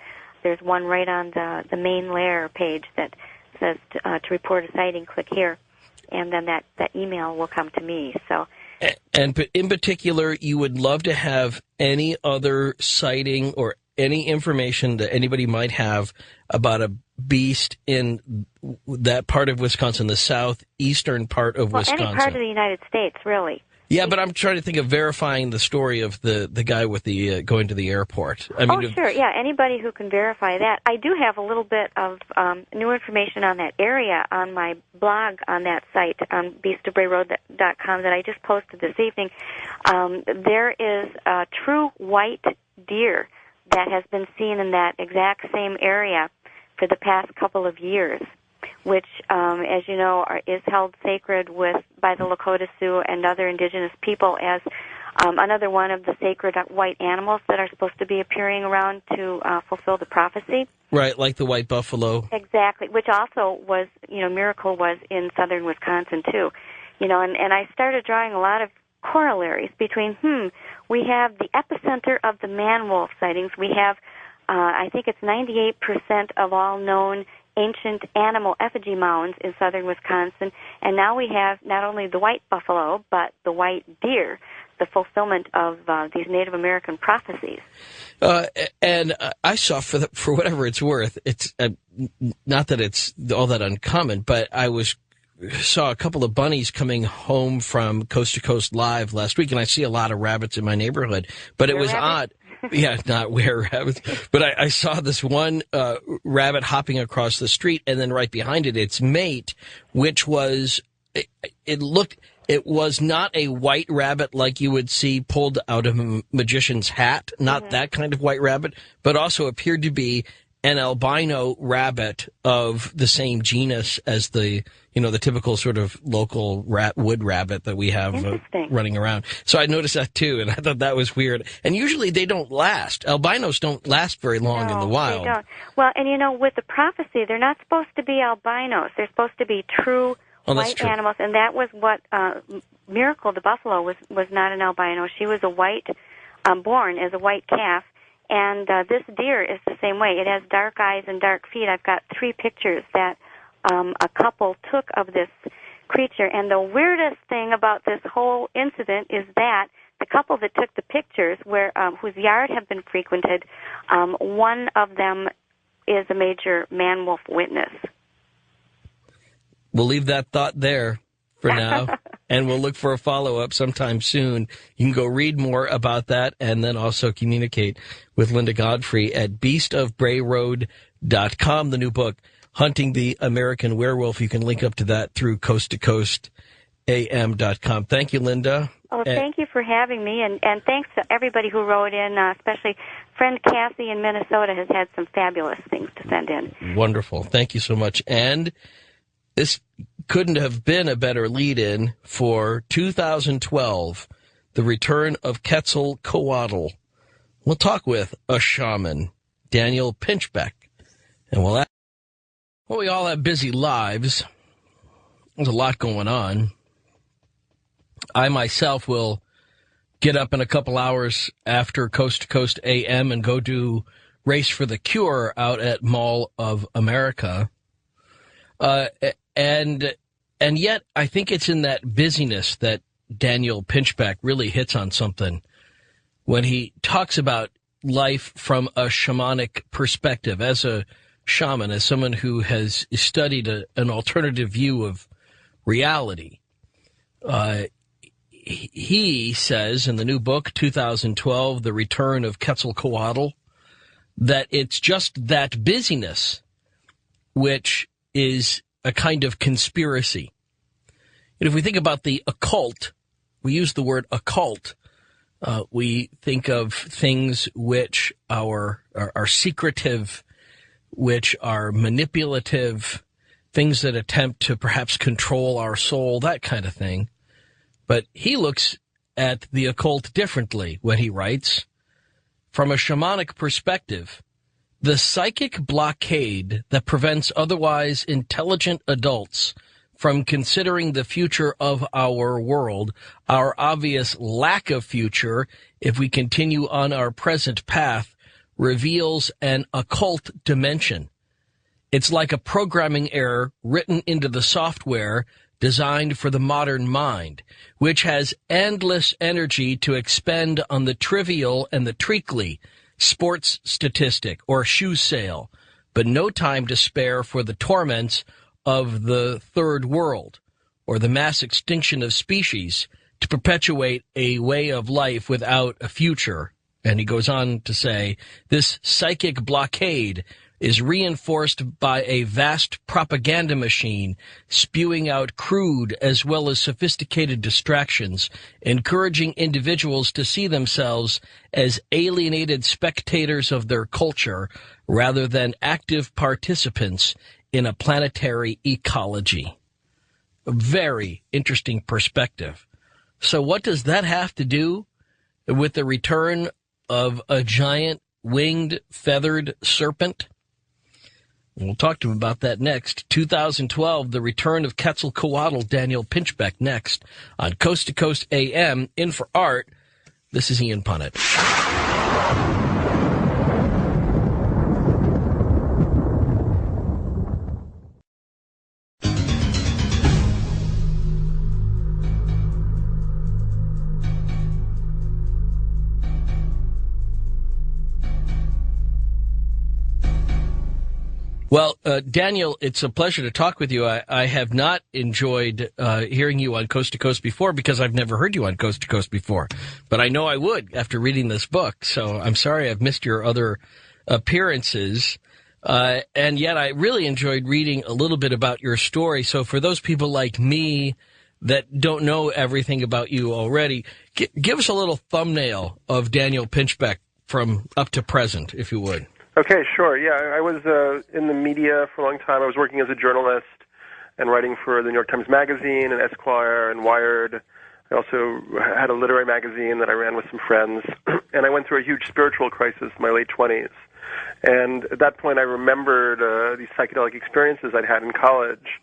There's one right on the main layer page that says to report a sighting, click here, and then that email will come to me. So, and in particular, you would love to have any other sighting or any information that anybody might have about a beast in that part of Wisconsin, the southeastern part of Wisconsin. Any part of the United States, really. Yeah, but I'm trying to think of verifying the story of the guy with the going to the airport. Sure. Yeah, anybody who can verify that. I do have a little bit of new information on that area on my blog on that site, beastofbrayroad.com, that I just posted this evening. There is a true white deer that has been seen in that exact same area for the past couple of years, which, as you know, is held sacred by the Lakota Sioux and other indigenous people as another one of the sacred white animals that are supposed to be appearing around to fulfill the prophecy. Right, like the white buffalo. Exactly, which also was, miracle was in southern Wisconsin, too. And I started drawing a lot of corollaries between, we have the epicenter of the man-wolf sightings. We have, I think it's 98% of all known ancient animal effigy mounds in southern Wisconsin, and now we have not only the white buffalo, but the white deer, the fulfillment of these Native American prophecies. And I saw, for whatever it's worth, it's not that it's all that uncommon, but I saw a couple of bunnies coming home from Coast to Coast Live last week, and I see a lot of rabbits in my neighborhood, but it was odd. Yeah, not were rabbits. But I saw this one rabbit hopping across the street, and then right behind it, its mate, which was, it was not a white rabbit like you would see pulled out of a magician's hat, not that kind of white rabbit, but also appeared to be an albino rabbit of the same genus as the typical sort of local wood rabbit that we have running around. So I noticed that too, and I thought that was weird. And usually they don't last. Albinos don't last very long in the wild. They don't. Well, and with the prophecy, they're not supposed to be albinos. They're supposed to be true white animals, and that was what Miracle the buffalo was not an albino. She was a white, born as a white calf. And this deer is the same way. It has dark eyes and dark feet. I've got 3 pictures that a couple took of this creature. And the weirdest thing about this whole incident is that the couple that took the pictures, whose yard had been frequented, one of them is a major man-wolf witness. We'll leave that thought there for now, and we'll look for a follow-up sometime soon. You can go read more about that and then also communicate with Linda Godfrey at beastofbrayroad.com, the new book, Hunting the American Werewolf. You can link up to that through coasttocoastam.com. Thank you, Linda. Oh, thank you for having me, and thanks to everybody who wrote in, especially friend Kathy in Minnesota has had some fabulous things to send in. Wonderful. Thank you so much. And this couldn't have been a better lead-in for 2012, the return of Quetzalcoatl. We'll talk with a shaman, Daniel Pinchbeck, and well, we all have busy lives. There's a lot going on. I myself will get up in a couple hours after Coast to Coast AM and go do Race for the Cure out at Mall of America. And yet I think it's in that busyness that Daniel Pinchbeck really hits on something when he talks about life from a shamanic perspective. As a shaman, as someone who has studied an alternative view of reality, he says in the new book, 2012, The Return of Quetzalcoatl, that it's just that busyness which is a kind of conspiracy. And if we think about the occult, we use the word occult, we think of things which are secretive, which are manipulative, things that attempt to perhaps control our soul, that kind of thing. But he looks at the occult differently when he writes, from a shamanic perspective, the psychic blockade that prevents otherwise intelligent adults from considering the future of our world, our obvious lack of future if we continue on our present path, reveals an occult dimension. It's like a programming error written into the software designed for the modern mind, which has endless energy to expend on the trivial and the treacly, sports statistic or shoe sale, but no time to spare for the torments of the third world or the mass extinction of species to perpetuate a way of life without a future. And he goes on to say, this psychic blockade is reinforced by a vast propaganda machine spewing out crude as well as sophisticated distractions, encouraging individuals to see themselves as alienated spectators of their culture rather than active participants in a planetary ecology. A very interesting perspective. So what does that have to do with the return of a giant winged feathered serpent? We'll talk to him about that next. 2012, The Return of Quetzalcoatl, Daniel Pinchbeck, next on Coast to Coast AM. In for Art, this is Ian Punnett. Well, Daniel, it's a pleasure to talk with you. I have not enjoyed hearing you on Coast to Coast before because I've never heard you on Coast to Coast before. But I know I would after reading this book. So I'm sorry I've missed your other appearances. And yet I really enjoyed reading a little bit about your story. So for those people like me that don't know everything about you already, give us a little thumbnail of Daniel Pinchbeck from up to present, if you would. Okay, sure. Yeah, I was in the media for a long time. I was working as a journalist and writing for the New York Times Magazine and Esquire and Wired. I also had a literary magazine that I ran with some friends. And I went through a huge spiritual crisis in my late 20s. And at that point, I remembered these psychedelic experiences I'd had in college.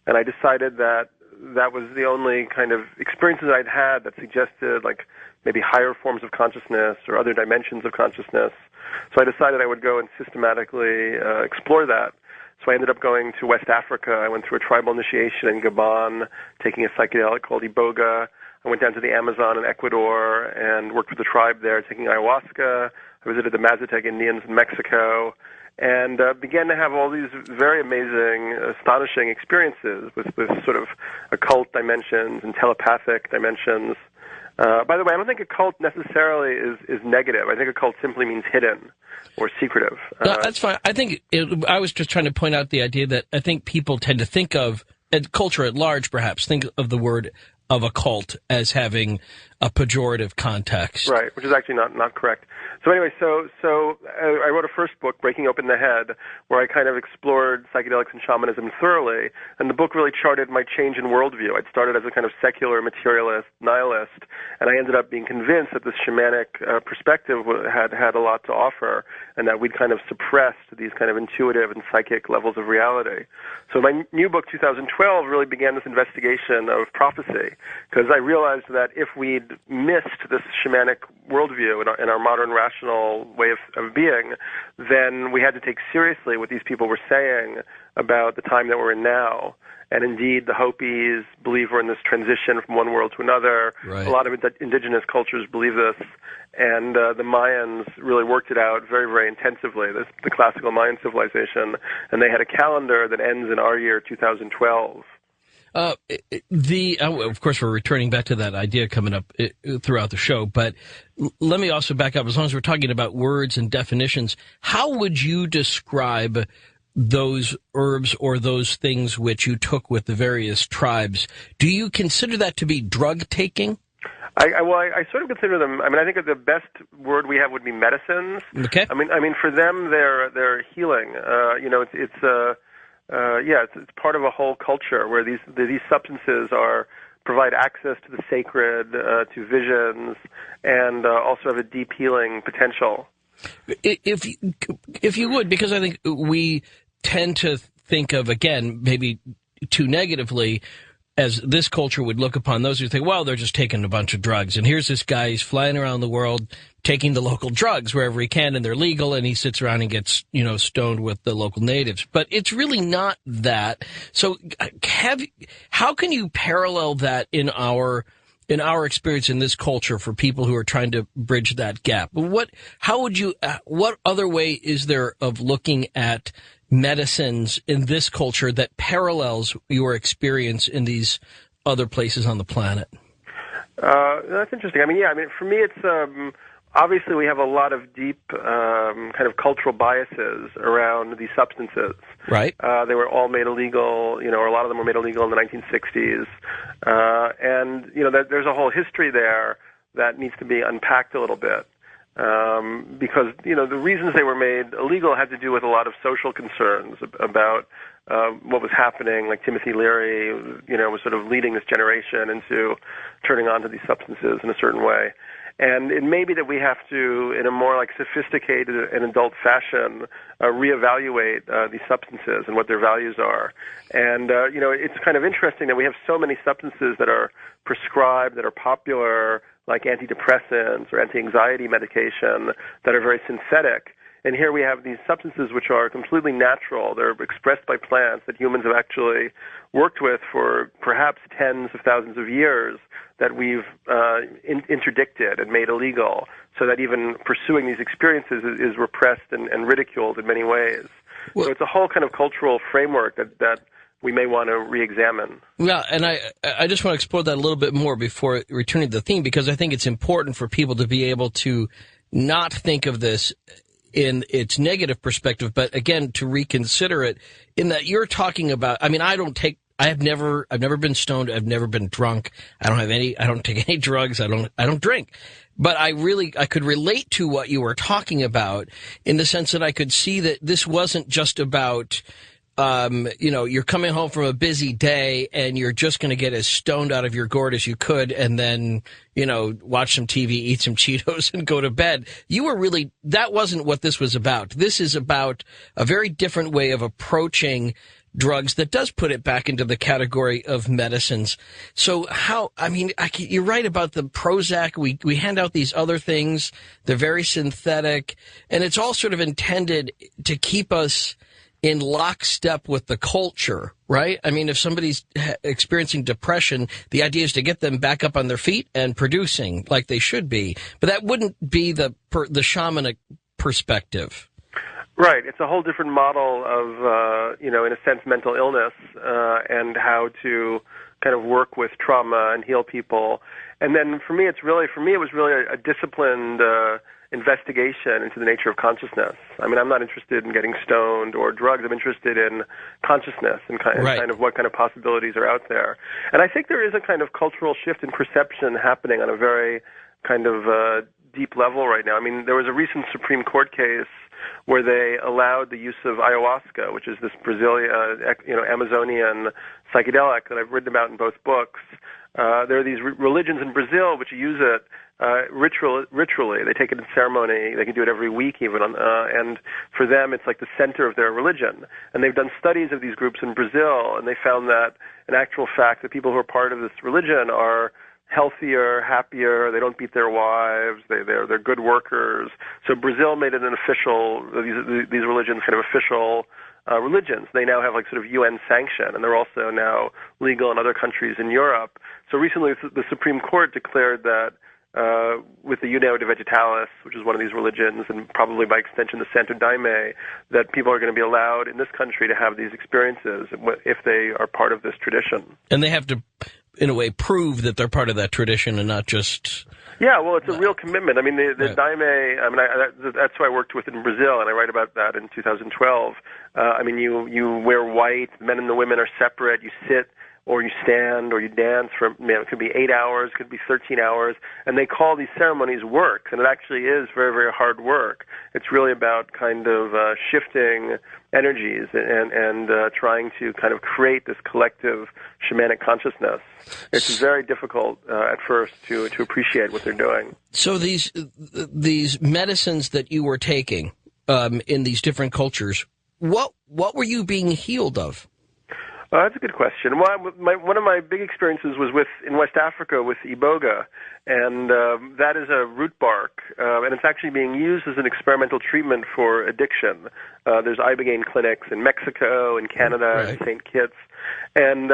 And I decided that that was the only kind of experiences I'd had that suggested, like, maybe higher forms of consciousness or other dimensions of consciousness. So I decided I would go and systematically explore that. So I ended up going to West Africa. I went through a tribal initiation in Gabon, taking a psychedelic called Iboga. I went down to the Amazon in Ecuador and worked with the tribe there, taking ayahuasca. I visited the Mazatec Indians in Mexico. and began to have all these very amazing, astonishing experiences with sort of occult dimensions and telepathic dimensions. By the way, I don't think occult necessarily is negative. I think occult simply means hidden or secretive. No, that's fine. I think I was just trying to point out the idea that I think people tend to think of, and culture at large perhaps, think of the word of occult as having a pejorative context. Right, which is actually not correct. So anyway, so I wrote a first book, Breaking Open the Head, where I kind of explored psychedelics and shamanism thoroughly, and the book really charted my change in worldview. I'd started as a kind of secular materialist, nihilist, and I ended up being convinced that this shamanic perspective had a lot to offer, and that we'd kind of suppressed these kind of intuitive and psychic levels of reality. So my new book, 2012, really began this investigation of prophecy, because I realized that if we'd missed this shamanic worldview in our modern rational way of being, then we had to take seriously what these people were saying about the time that we're in now. And indeed, the Hopis believe we're in this transition from one world to another. Right. A lot of indigenous cultures believe this. And the Mayans really worked it out very, very intensively, the classical Mayan civilization. And they had a calendar that ends in our year 2012. Of course, we're returning back to that idea coming up throughout the show, but let me also back up. As long as we're talking about words and definitions, how would you describe those herbs or those things which you took with the various tribes? Do you consider that to be drug taking? I sort of consider them. I mean, I think that the best word we have would be medicines. Okay. I mean, for them, they're healing. It's part of a whole culture where these substances provide access to the sacred, to visions, and also have a deep healing potential. If you would, because I think we tend to think of, again, maybe too negatively, as this culture would look upon those who think, well, they're just taking a bunch of drugs. And here's this guy, he's flying around the world taking the local drugs wherever he can, and they're legal, and he sits around and gets, stoned with the local natives. But it's really not that. So how can you parallel that in our experience in this culture for people who are trying to bridge that gap? What other way is there of looking at medicines in this culture that parallels your experience in these other places on the planet? That's interesting. For me, it's obviously we have a lot of deep kind of cultural biases around these substances. Right. They were all made illegal, or a lot of them were made illegal in the 1960s. And there's a whole history there that needs to be unpacked a little bit. Because, the reasons they were made illegal had to do with a lot of social concerns about what was happening. Like Timothy Leary, was sort of leading this generation into turning on to these substances in a certain way. And it may be that we have to, in a more sophisticated and adult fashion, reevaluate these substances and what their values are. And, it's kind of interesting that we have so many substances that are prescribed, that are popular, like antidepressants or anti-anxiety medication, that are very synthetic. And here we have these substances which are completely natural. They're expressed by plants that humans have actually worked with for perhaps tens of thousands of years, that we've interdicted and made illegal, so that even pursuing these experiences is repressed and ridiculed in many ways. Well, so it's a whole kind of cultural framework that we may want to re-examine. Yeah, and I just want to explore that a little bit more before returning to the theme, because I think it's important for people to be able to not think of this in its negative perspective, but again, to reconsider it in that you're talking about, I've never been stoned. I've never been drunk. I don't take any drugs. I don't drink. But I could relate to what you were talking about in the sense that I could see that this wasn't just about, you're coming home from a busy day and you're just going to get as stoned out of your gourd as you could and then, watch some TV, eat some Cheetos and go to bed. That wasn't what this was about. This is about a very different way of approaching drugs that does put it back into the category of medicines. So you're right about the Prozac. We hand out these other things. They're very synthetic, and it's all sort of intended to keep us in lockstep with the culture, right? if somebody's experiencing depression, the idea is to get them back up on their feet and producing like they should be. But that wouldn't be the shamanic perspective. Right. It's a whole different model of, in a sense, mental illness and how to kind of work with trauma and heal people. And then for me, it was really a disciplined investigation into the nature of consciousness. I mean, I'm not interested in getting stoned or drugs. I'm interested in consciousness and kind of what kind of possibilities are out there. And I think there is a kind of cultural shift in perception happening on a very kind of deep level right now. I mean, there was a recent Supreme Court case where they allowed the use of ayahuasca, which is this Brazilian, Amazonian psychedelic that I've written about in both books. There are these religions in Brazil which use it ritually. They take it in ceremony. They can do it every week even. And for them, it's like the center of their religion. And they've done studies of these groups in Brazil, and they found that, in actual fact, the people who are part of this religion are healthier, happier. They don't beat their wives. They're good workers. So Brazil made it an official, these religions kind of official religions. They now have like sort of UN sanction, and they're also now legal in other countries in Europe. So recently the Supreme Court declared that with the União de Vegetalis, which is one of these religions, and probably by extension the Santo Daime, that people are going to be allowed in this country to have these experiences if they are part of this tradition. And they have to, in a way, prove that they're part of that tradition and not just... Yeah, well, it's a real commitment. I mean, the Daime, that's who I worked with in Brazil, and I write about that in 2012. I mean, you wear white, the men and the women are separate, you sit or you stand or you dance for, it could be 8 hours, it could be 13 hours, and they call these ceremonies work, and it actually is very, very hard work. It's really about kind of shifting energies and trying to kind of create this collective shamanic consciousness. It's very difficult at first to appreciate what they're doing. So these medicines that you were taking in these different cultures, what were you being healed of? That's a good question. Well, one of my big experiences was in West Africa with iboga, and that is a root bark, and it's actually being used as an experimental treatment for addiction. There's ibogaine clinics in Mexico, in Canada, in St. Kitts, and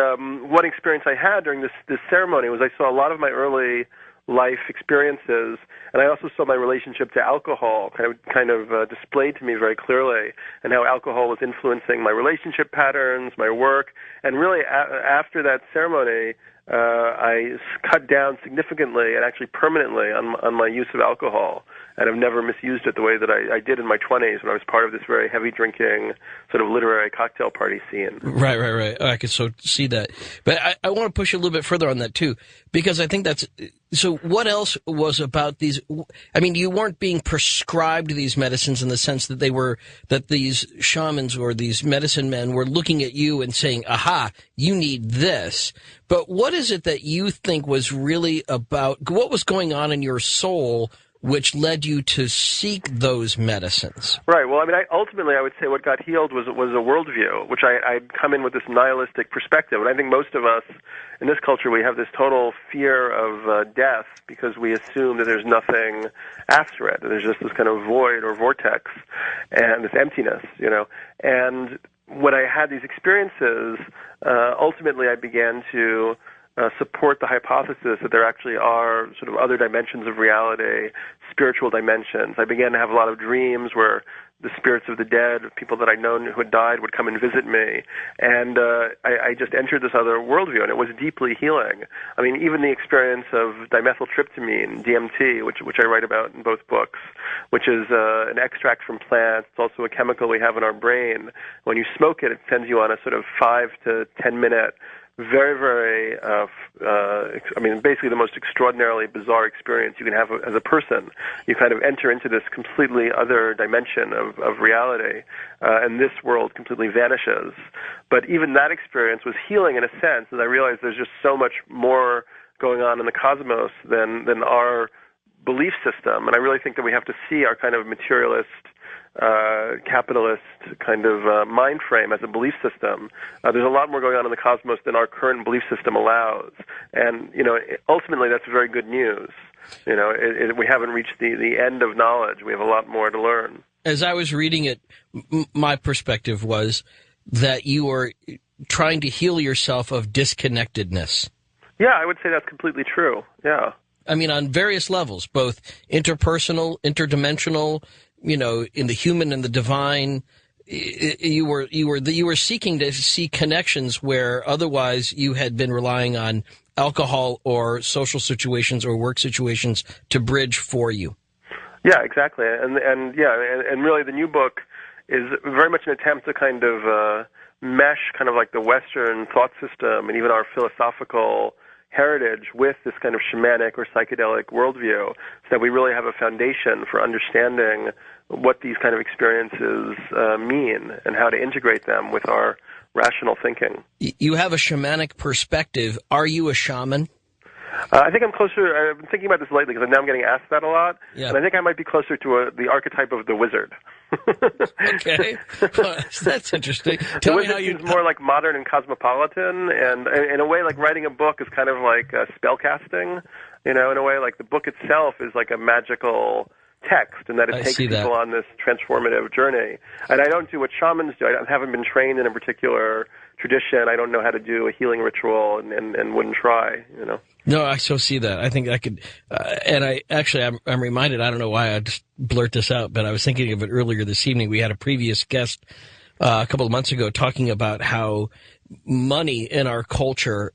one experience I had during this ceremony was I saw a lot of my early life experiences, and I also saw my relationship to alcohol kind of displayed to me very clearly, and how alcohol was influencing my relationship patterns, my work, and really after that ceremony, I cut down significantly and actually permanently on my use of alcohol, and I've never misused it the way that I did in my 20s when I was part of this very heavy drinking sort of literary cocktail party scene. Right. I can so see that. But I want to push a little bit further on that too, because I think that's, so what else was about these, I mean, you weren't being prescribed these medicines in the sense that that these shamans or these medicine men were looking at you and saying, aha, you need this. But what is it that you think was really about, what was going on in your soul which led you to seek those medicines? Right. Well, I mean, ultimately, I would say what got healed was a worldview, which I'd come in with this nihilistic perspective. And I think most of us in this culture, we have this total fear of death because we assume that there's nothing after it, that there's just this kind of void or vortex and this emptiness, And when I had these experiences, ultimately I began to support the hypothesis that there actually are sort of other dimensions of reality, spiritual dimensions. I began to have a lot of dreams where the spirits of the dead, people that I'd known who had died, would come and visit me. And I just entered this other worldview, and it was deeply healing. I mean, even the experience of dimethyltryptamine, DMT, which I write about in both books, which is an extract from plants. It's also a chemical we have in our brain. When you smoke it, it sends you on a sort of 5 to 10 minute very, very, basically the most extraordinarily bizarre experience you can have as a person. You kind of enter into this completely other dimension of reality, and this world completely vanishes. But even that experience was healing in a sense, and I realized there's just so much more going on in the cosmos than our belief system. And I really think that we have to see our kind of materialist, capitalist kind of mind frame as a belief system. There's a lot more going on in the cosmos than our current belief system allows. And, ultimately that's very good news. We haven't reached the end of knowledge. We have a lot more to learn. As I was reading it, my perspective was that you are trying to heal yourself of disconnectedness. Yeah, I would say that's completely true. Yeah. I mean, on various levels, both interpersonal, interdimensional, in the human and the divine. You were seeking to see connections where otherwise you had been relying on alcohol or social situations or work situations to bridge for you. Yeah, exactly. And really the new book is very much an attempt to kind of mesh kind of like the Western thought system and even our philosophical heritage with this kind of shamanic or psychedelic worldview, so that we really have a foundation for understanding what these kind of experiences mean and how to integrate them with our rational thinking. You have a shamanic perspective. Are you a shaman? I think I'm closer. I've been thinking about this lately because now I'm getting asked that a lot, and I think I might be closer to the archetype of the wizard. Okay, well, that's interesting. Tell me how you. Seems more like modern and cosmopolitan, and in a way, like writing a book is kind of like spellcasting. In a way, like the book itself is like a magical text, and that it takes people on this transformative journey. And I don't do what shamans do. I haven't been trained in a particular tradition. I don't know how to do a healing ritual, and wouldn't try. No, I so see that. I think I could, and I'm reminded. I don't know why I just blurt this out, but I was thinking of it earlier this evening. We had a previous guest a couple of months ago talking about how money in our culture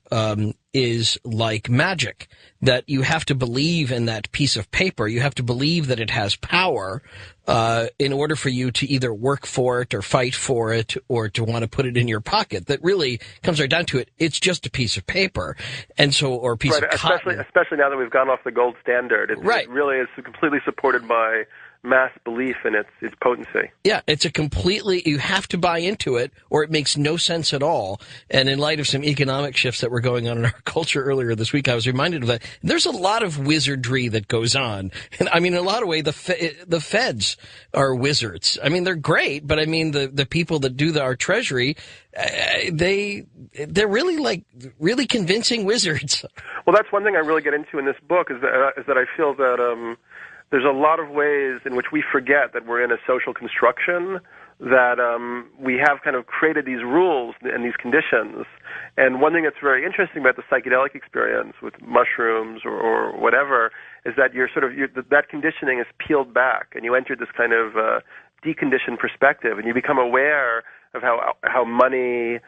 is like magic, that you have to believe in that piece of paper. You have to believe that it has power in order for you to either work for it or fight for it or to want to put it in your pocket. That really comes right down to it. It's just a piece of paper, and so or a piece of cotton. Especially now that we've gone off the gold standard. It really is completely supported by mass belief in its potency. Yeah, it's you have to buy into it or it makes no sense at all. And in light of some economic shifts that were going on in our culture earlier this week, I was reminded of that. There's a lot of wizardry that goes on. And I mean, in a lot of ways, the feds are wizards. I mean, they're great, but I mean, the people that do our treasury, they're really convincing wizards. Well, that's one thing I really get into in this book is that I feel that, there's a lot of ways in which we forget that we're in a social construction, that we have kind of created these rules and these conditions. And one thing that's very interesting about the psychedelic experience with mushrooms or whatever is that that conditioning is peeled back, and you enter this kind of deconditioned perspective, and you become aware of how money,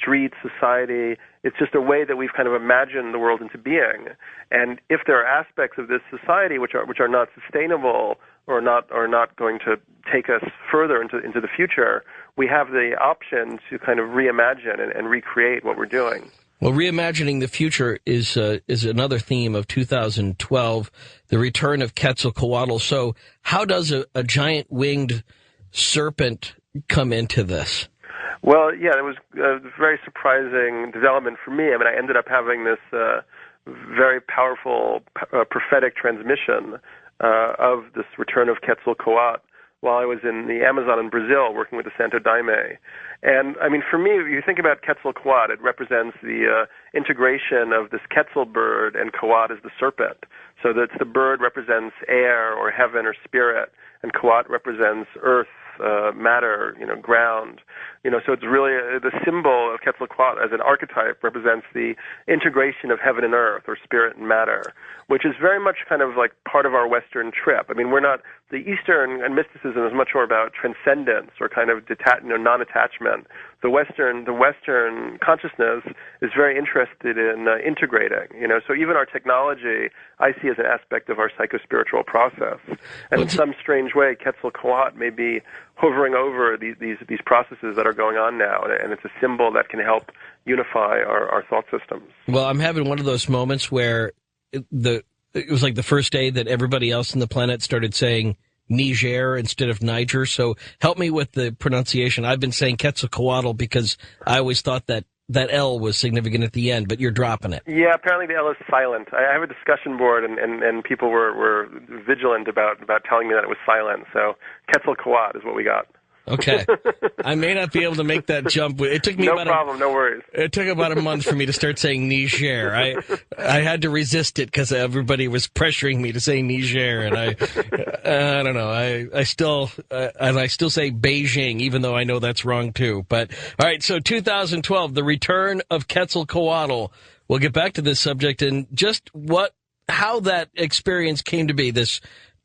streets, society, it's just a way that we've kind of imagined the world into being. And if there are aspects of this society which are not sustainable or not going to take us further into the future, we have the option to kind of reimagine and recreate what we're doing. Well, reimagining the future is another theme of 2012, the return of Quetzalcoatl. So how does a giant winged serpent come into this? Well, yeah, it was a very surprising development for me. I mean, I ended up having this very powerful prophetic transmission of this return of Quetzalcoatl while I was in the Amazon in Brazil working with the Santo Daime. And, I mean, for me, if you think about Quetzalcoatl, it represents the integration of this Quetzal bird, and Coatl is the serpent. So that the bird represents air or heaven or spirit, and Coatl represents earth, matter, ground. So it's really the symbol of Quetzalcoatl as an archetype represents the integration of heaven and earth, or spirit and matter, which is very much kind of like part of our Western trip. I mean, the Eastern and mysticism is much more about transcendence or kind of non-attachment. The Western consciousness is very interested in integrating. So even our technology, I see as an aspect of our psychospiritual process. And in some strange way, Quetzalcoatl may be hovering over these processes that are going on now, and it's a symbol that can help unify our thought systems. Well, I'm having one of those moments where it was like the first day that everybody else on the planet started saying Niger instead of Niger. So help me with the pronunciation. I've been saying Quetzalcoatl because I always thought that L was significant at the end, but you're dropping it. Yeah, apparently the L is silent. I have a discussion board, and people were vigilant about telling me that it was silent. So Quetzalcoatl is what we got. Okay. I may not be able to make that jump. It took me no worries. It took about a month for me to start saying Niger. I had to resist it because everybody was pressuring me to say Niger, and I don't know. I still say Beijing, even though I know that's wrong too. But all right, so 2012, the return of Quetzalcoatl. We'll get back to this subject and just how that experience came to be. This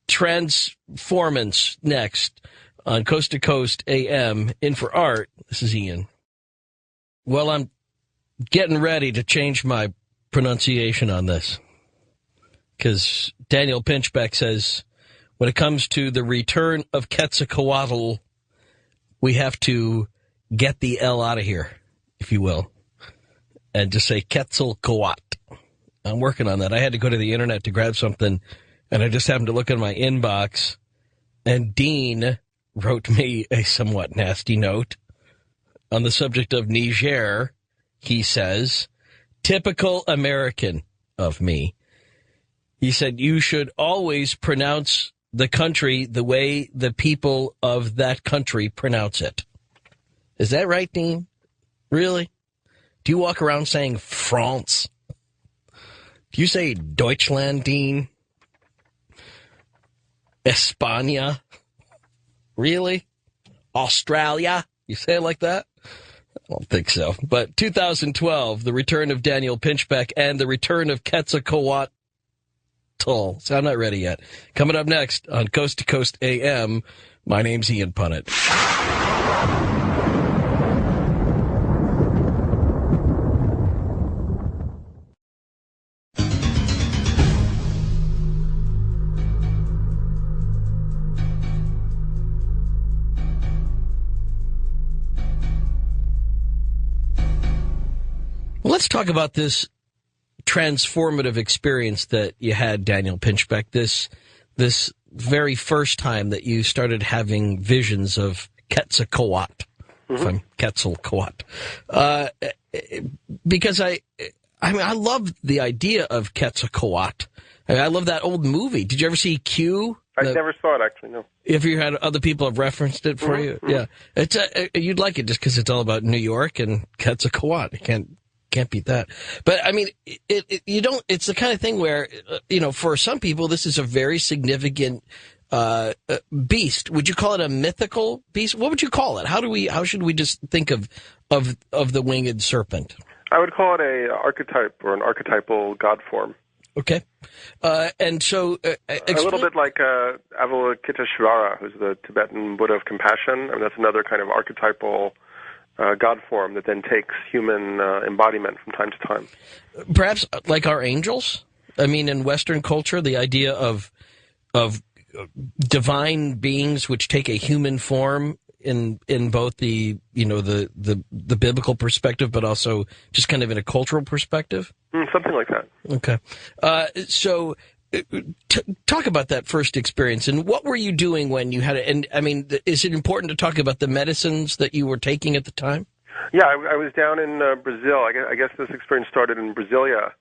Transformance next on Coast to Coast AM. In for Art, this is Ian. Well, I'm getting ready to change my pronunciation on this because Daniel Pinchbeck says when it comes to the return of Quetzalcoatl, we have to get the L out of here, if you will, and just say Quetzalcoatl. I'm working on that. I had to go to the internet to grab something, and I just happened to look in my inbox, and Dean wrote me a somewhat nasty note on the subject of Niger. He says, typical American of me. He said, you should always pronounce the country the way the people of that country pronounce it. Is that right, Dean? Really? Do you walk around saying France? Do you say Deutschland, Dean? España? Really? Australia? You say it like that? I don't think so. But 2012, the return of Daniel Pinchbeck and the return of Quetzalcoatl. So I'm not ready yet. Coming up next on Coast to Coast AM, my name's Ian Punnett. Let's talk about this transformative experience that you had, Daniel Pinchbeck, this very first time that you started having visions of Quetzalcoatl, from Quetzalcoatl. Because I love the idea of Quetzalcoatl. I love that old movie. Did you ever see Q? I never saw it, actually, no. If you had other people have referenced it for you, yeah. It's you'd like it just because it's all about New York and Quetzalcoatl. You can't beat that. But I mean, you don't. It's the kind of thing where for some people, this is a very significant beast. Would you call it a mythical beast? What would you call it? How should we just think of the winged serpent? I would call it a archetype or an archetypal god form. Okay, and so a little bit like Avalokiteshvara, who's the Tibetan Buddha of compassion. I mean, that's another kind of archetypal God form that then takes human embodiment from time to time. Perhaps like our angels. I mean, in Western culture, the idea of divine beings which take a human form in both the biblical perspective, but also just kind of in a cultural perspective. Something like that. Okay, so. Talk about that first experience, and what were you doing when you had it? And I mean, is it important to talk about the medicines that you were taking at the time? Yeah, I was down in Brazil. I guess this experience started in Brasilia,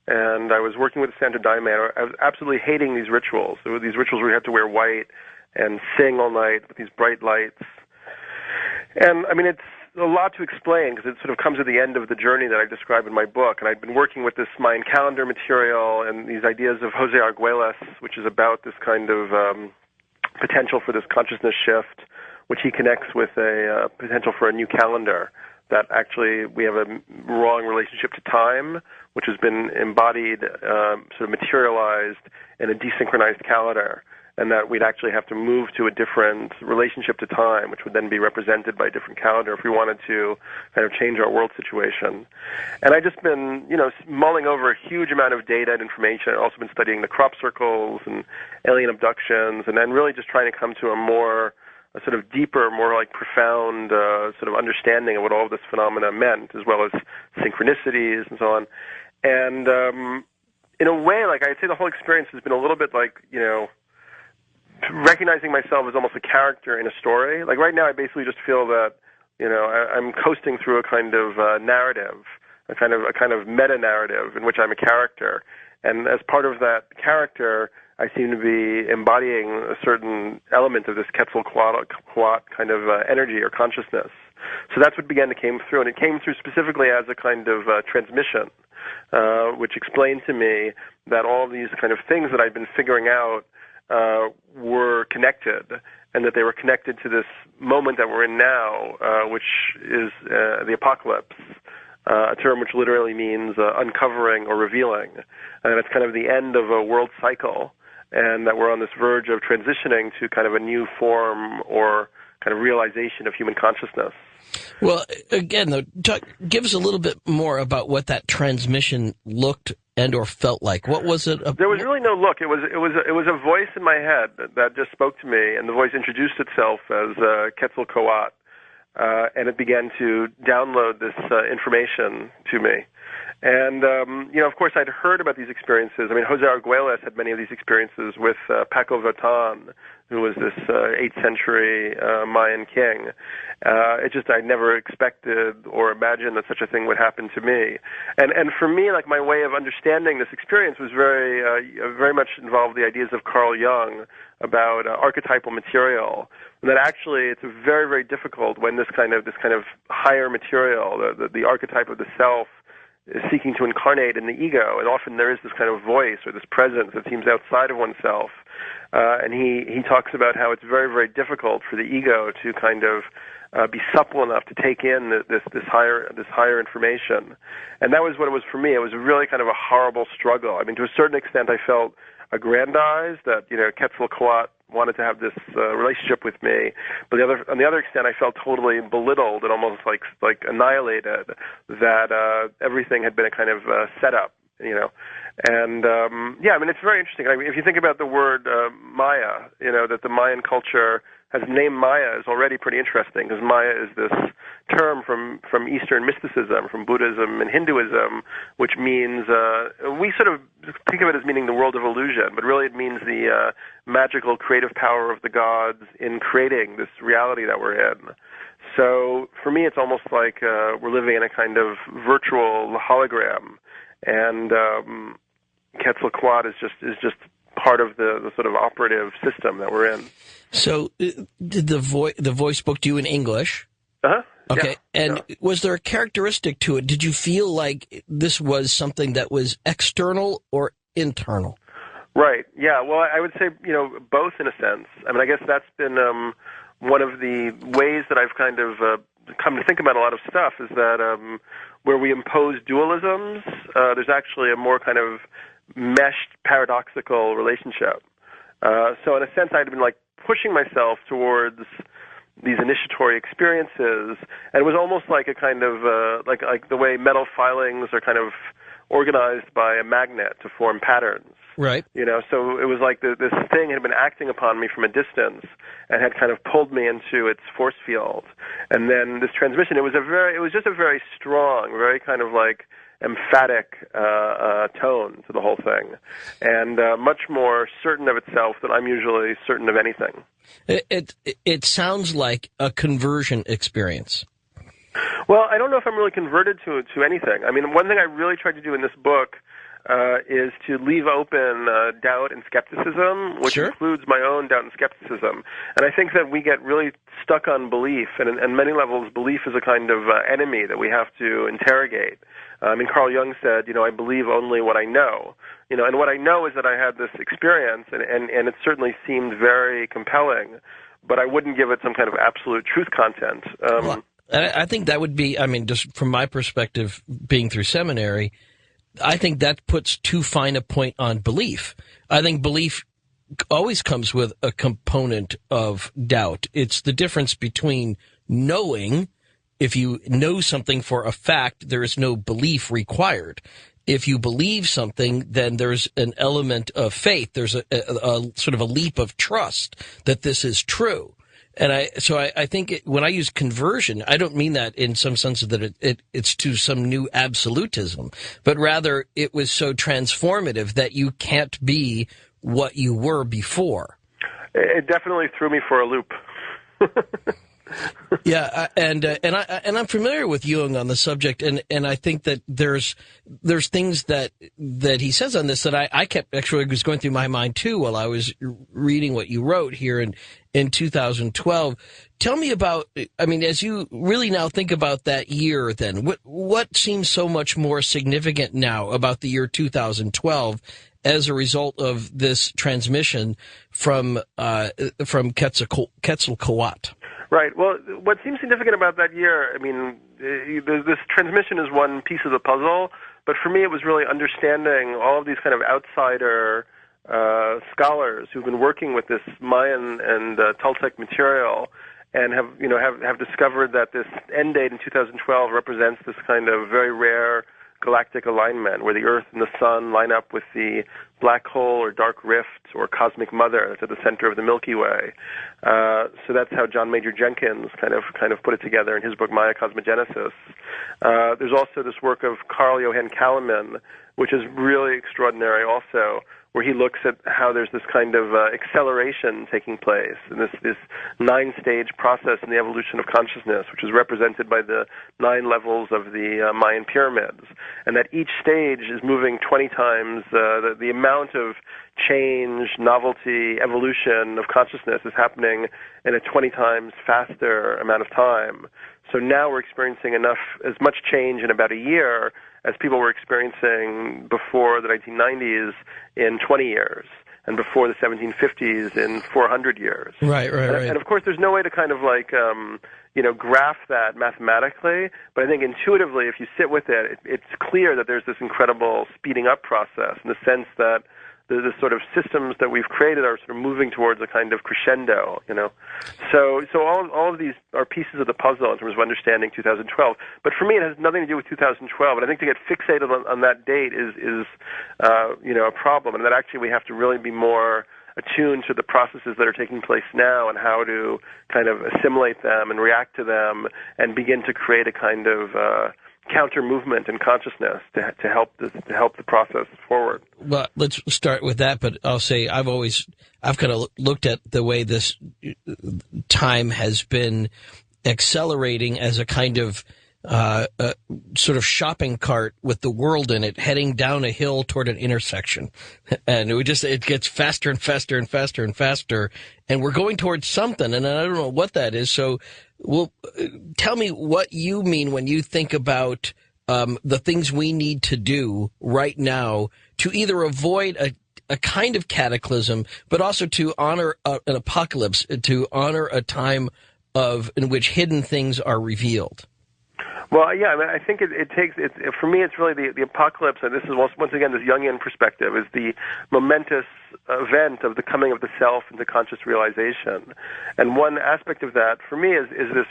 and I was working with Santo Daime. I was absolutely hating these rituals. There were these rituals where you had to wear white and sing all night with these bright lights. And I mean, it's a lot to explain because it sort of comes at the end of the journey that I describe in my book. And I'd been working with this Mayan calendar material and these ideas of Jose Arguelles, which is about this kind of potential for this consciousness shift, which he connects with a potential for a new calendar, that actually we have a wrong relationship to time, which has been embodied, sort of materialized in a desynchronized calendar, and that we'd actually have to move to a different relationship to time, which would then be represented by a different calendar if we wanted to kind of change our world situation. And I've just been, mulling over a huge amount of data and information. I've also been studying the crop circles and alien abductions, and then really just trying to come to a sort of deeper, more like profound sort of understanding of what all of this phenomena meant, as well as synchronicities and so on. And in a way, like I'd say the whole experience has been a little bit like, recognizing myself as almost a character in a story. Like right now, I basically just feel that, I'm coasting through a kind of narrative, a kind of meta-narrative in which I'm a character. And as part of that character, I seem to be embodying a certain element of this Quetzalcoatl kind of energy or consciousness. So that's what began to came through, and it came through specifically as a kind of transmission, which explained to me that all these kind of things that I've been figuring out were connected, and that they were connected to this moment that we're in now, which is the apocalypse, a term which literally means uncovering or revealing. And it's kind of the end of a world cycle. and that we're on this verge of transitioning to kind of a new form or kind of realization of human consciousness. Well, again, though, give us a little bit more about what that transmission looked and or felt like. What was it? There was really no look. It was a voice in my head that just spoke to me, and the voice introduced itself as Quetzalcoatl, and it began to download this information to me. And, of course, I'd heard about these experiences. I mean, Jose Arguelles had many of these experiences with Paco Votan, who was this 8th century Mayan king. I never expected or imagined that such a thing would happen to me. And for me, like, my way of understanding this experience was very much involved the ideas of Carl Jung about archetypal material. And that actually it's very, very difficult when this kind of higher material, the archetype of the self, is seeking to incarnate in the ego, and often there is this kind of voice or this presence that seems outside of oneself. And he talks about how it's very, very difficult for the ego to kind of be supple enough to take in this higher information. And that was what it was for me. It was really kind of a horrible struggle. I mean, to a certain extent, I felt aggrandized that Quetzalcoatl wanted to have this relationship with me, but on the other extent, I felt totally belittled and almost like annihilated. That everything had been a kind of setup, And I mean, it's very interesting. I mean, if you think about the word Maya, that the Mayan culture has named Maya is already pretty interesting, because Maya is this term from Eastern mysticism, from Buddhism and Hinduism, which means, we sort of think of it as meaning the world of illusion, but really it means the magical creative power of the gods in creating this reality that we're in. So for me, it's almost like we're living in a kind of virtual hologram, and Quetzalcoatl is just part of the sort of operative system that we're in. So, did the voice spoke to you in English? Uh-huh. Okay. Yeah. And was there a characteristic to it? Did you feel like this was something that was external or internal? Right. Yeah. Well, I would say, both in a sense. I mean, I guess that's been one of the ways that I've kind of come to think about a lot of stuff is that where we impose dualisms, there's actually a more kind of meshed, paradoxical relationship. So in a sense, I'd been like pushing myself towards these initiatory experiences, and it was almost like a kind of like the way metal filings are kind of organized by a magnet to form patterns. Right. So it was like this thing had been acting upon me from a distance and had kind of pulled me into its force field. And then this transmission, it was just a very strong, very kind of like emphatic tone to the whole thing, and much more certain of itself than I'm usually certain of anything. It sounds like a conversion experience. Well, I don't know if I'm really converted to anything. I mean, one thing I really tried to do in this book is to leave open doubt and skepticism, which includes my own doubt and skepticism. And I think that we get really stuck on belief, and on many levels, belief is a kind of enemy that we have to interrogate. I mean, Carl Jung said, I believe only what I know. And what I know is that I had this experience, and it certainly seemed very compelling, but I wouldn't give it some kind of absolute truth content. Well, I think that would be, I mean, just from my perspective, being through seminary, I think that puts too fine a point on belief. I think belief always comes with a component of doubt. It's the difference between knowing. If you know something for a fact, there is no belief required. If you believe something, then there's an element of faith. There's a sort of a leap of trust that this is true. And I think when I use conversion, I don't mean that in some sense that it's to some new absolutism, but rather it was so transformative that you can't be what you were before. It definitely threw me for a loop. Yeah, and I'm familiar with Jung on the subject, and I think that there's things that he says on this that I kept actually was going through my mind too while I was reading what you wrote here in 2012. Tell me about, I mean, as you really now think about that year, then what seems so much more significant now about the year 2012 as a result of this transmission from Quetzalcoatl? Right. Well, what seems significant about that year, I mean, this transmission is one piece of the puzzle, but for me it was really understanding all of these kind of outsider scholars who've been working with this Mayan and Toltec material, and have discovered that this end date in 2012 represents this kind of very rare galactic alignment where the Earth and the Sun line up with the black hole or dark rift or cosmic mother that's at the center of the Milky Way. So that's how John Major Jenkins kind of put it together in his book Maya Cosmogenesis. There's also this work of Carl Johan Kalaman, which is really extraordinary also, where he looks at how there's this kind of acceleration taking place, and this 9-stage process in the evolution of consciousness, which is represented by the 9 levels of the Mayan pyramids, and that each stage is moving 20 times the amount of change, novelty, evolution of consciousness is happening in a 20 times faster amount of time. So now we're experiencing as much change in about a year as people were experiencing before the 1990s in 20 years, and before the 1750s in 400 years. Right. And of course, there's no way to kind of graph that mathematically, but I think intuitively, if you sit with it, it's clear that there's this incredible speeding up process in the sense that the sort of systems that we've created are sort of moving towards a kind of crescendo, So all of these are pieces of the puzzle in terms of understanding 2012. But for me, it has nothing to do with 2012. And I think to get fixated on that date is a problem, and that actually we have to really be more attuned to the processes that are taking place now and how to kind of assimilate them and react to them and begin to create a kind of counter movement in consciousness to help the process forward. Well, let's start with that, but I'll say I've kind of looked at the way this time has been accelerating as a kind of sort of shopping cart with the world in it heading down a hill toward an intersection, and it gets faster and faster and faster and faster, and we're going towards something, and I don't know what that is. So, tell me what you mean when you think about the things we need to do right now to either avoid a kind of cataclysm, but also to honor an apocalypse, to honor a time in which hidden things are revealed. Well, yeah, I mean, I think for me, it's really the apocalypse, and this is once again this Jungian perspective, is the momentous event of the coming of the self into conscious realization. And one aspect of that, for me, is this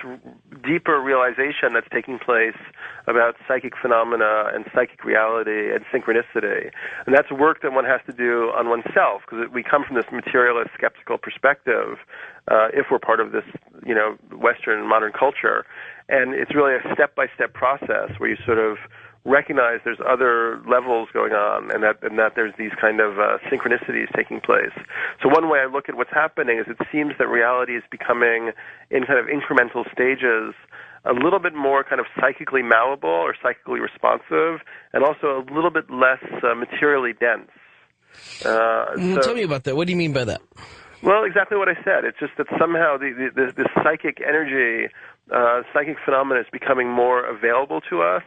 deeper realization that's taking place about psychic phenomena and psychic reality and synchronicity. And that's work that one has to do on oneself, because we come from this materialist, skeptical perspective, if we're part of this, Western modern culture. And it's really a step-by-step process where you sort of recognize there's other levels going on, and that there's these kind of synchronicities taking place. So one way I look at what's happening is it seems that reality is becoming, in kind of incremental stages, a little bit more kind of psychically malleable or psychically responsive, and also a little bit less materially dense. Tell me about that. What do you mean by that? Well, exactly what I said. It's just that somehow this psychic energy, psychic phenomena is becoming more available to us.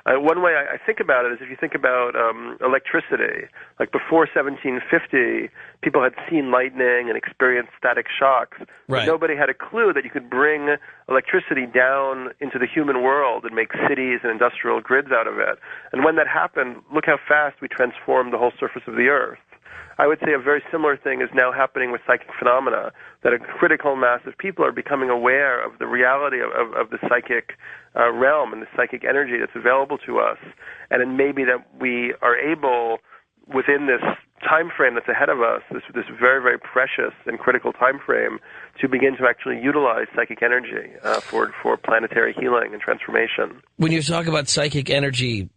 One way I think about it is if you think about electricity. Like before 1750, people had seen lightning and experienced static shocks. Right. But nobody had a clue that you could bring electricity down into the human world and make cities and industrial grids out of it. And when that happened, look how fast we transformed the whole surface of the Earth. I would say a very similar thing is now happening with psychic phenomena, that a critical mass of people are becoming aware of the reality of the psychic realm and the psychic energy that's available to us. And it may be that we are able, within this time frame that's ahead of us, this very, very precious and critical time frame, to begin to actually utilize psychic energy for planetary healing and transformation. When you talk about psychic energy,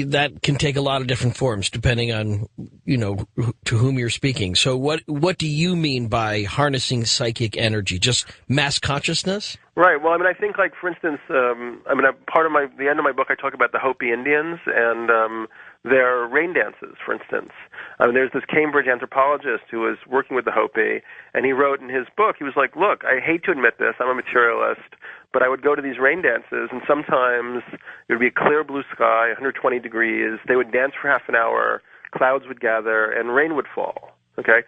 that can take a lot of different forms depending on, to whom you're speaking. So what do you mean by harnessing psychic energy? Just mass consciousness? Right. Well, I think, for instance, part of the end of my book, I talk about the Hopi Indians and their rain dances, for instance. There's this Cambridge anthropologist who was working with the Hopi, and he wrote in his book, he was like, look, I hate to admit this, I'm a materialist, but I would go to these rain dances, and sometimes it would be a clear blue sky, 120 degrees. They would dance for half an hour, clouds would gather, and rain would fall. Okay?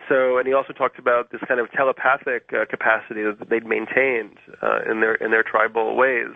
So, and he also talked about this kind of telepathic capacity that they'd maintained in their tribal ways.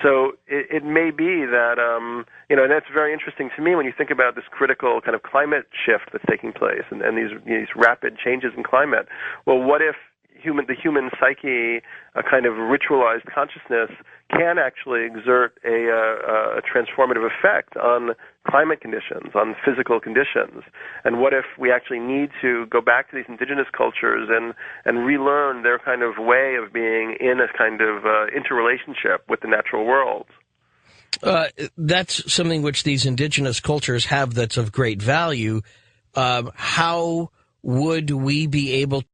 So it may be that, and that's very interesting to me when you think about this critical kind of climate shift that's taking place and these rapid changes in climate. Well, what if the human psyche, a kind of ritualized consciousness, can actually exert a transformative effect on climate conditions, on physical conditions? And what if we actually need to go back to these indigenous cultures and relearn their kind of way of being in a kind of interrelationship with the natural world? That's something which these indigenous cultures have that's of great value. How would we be able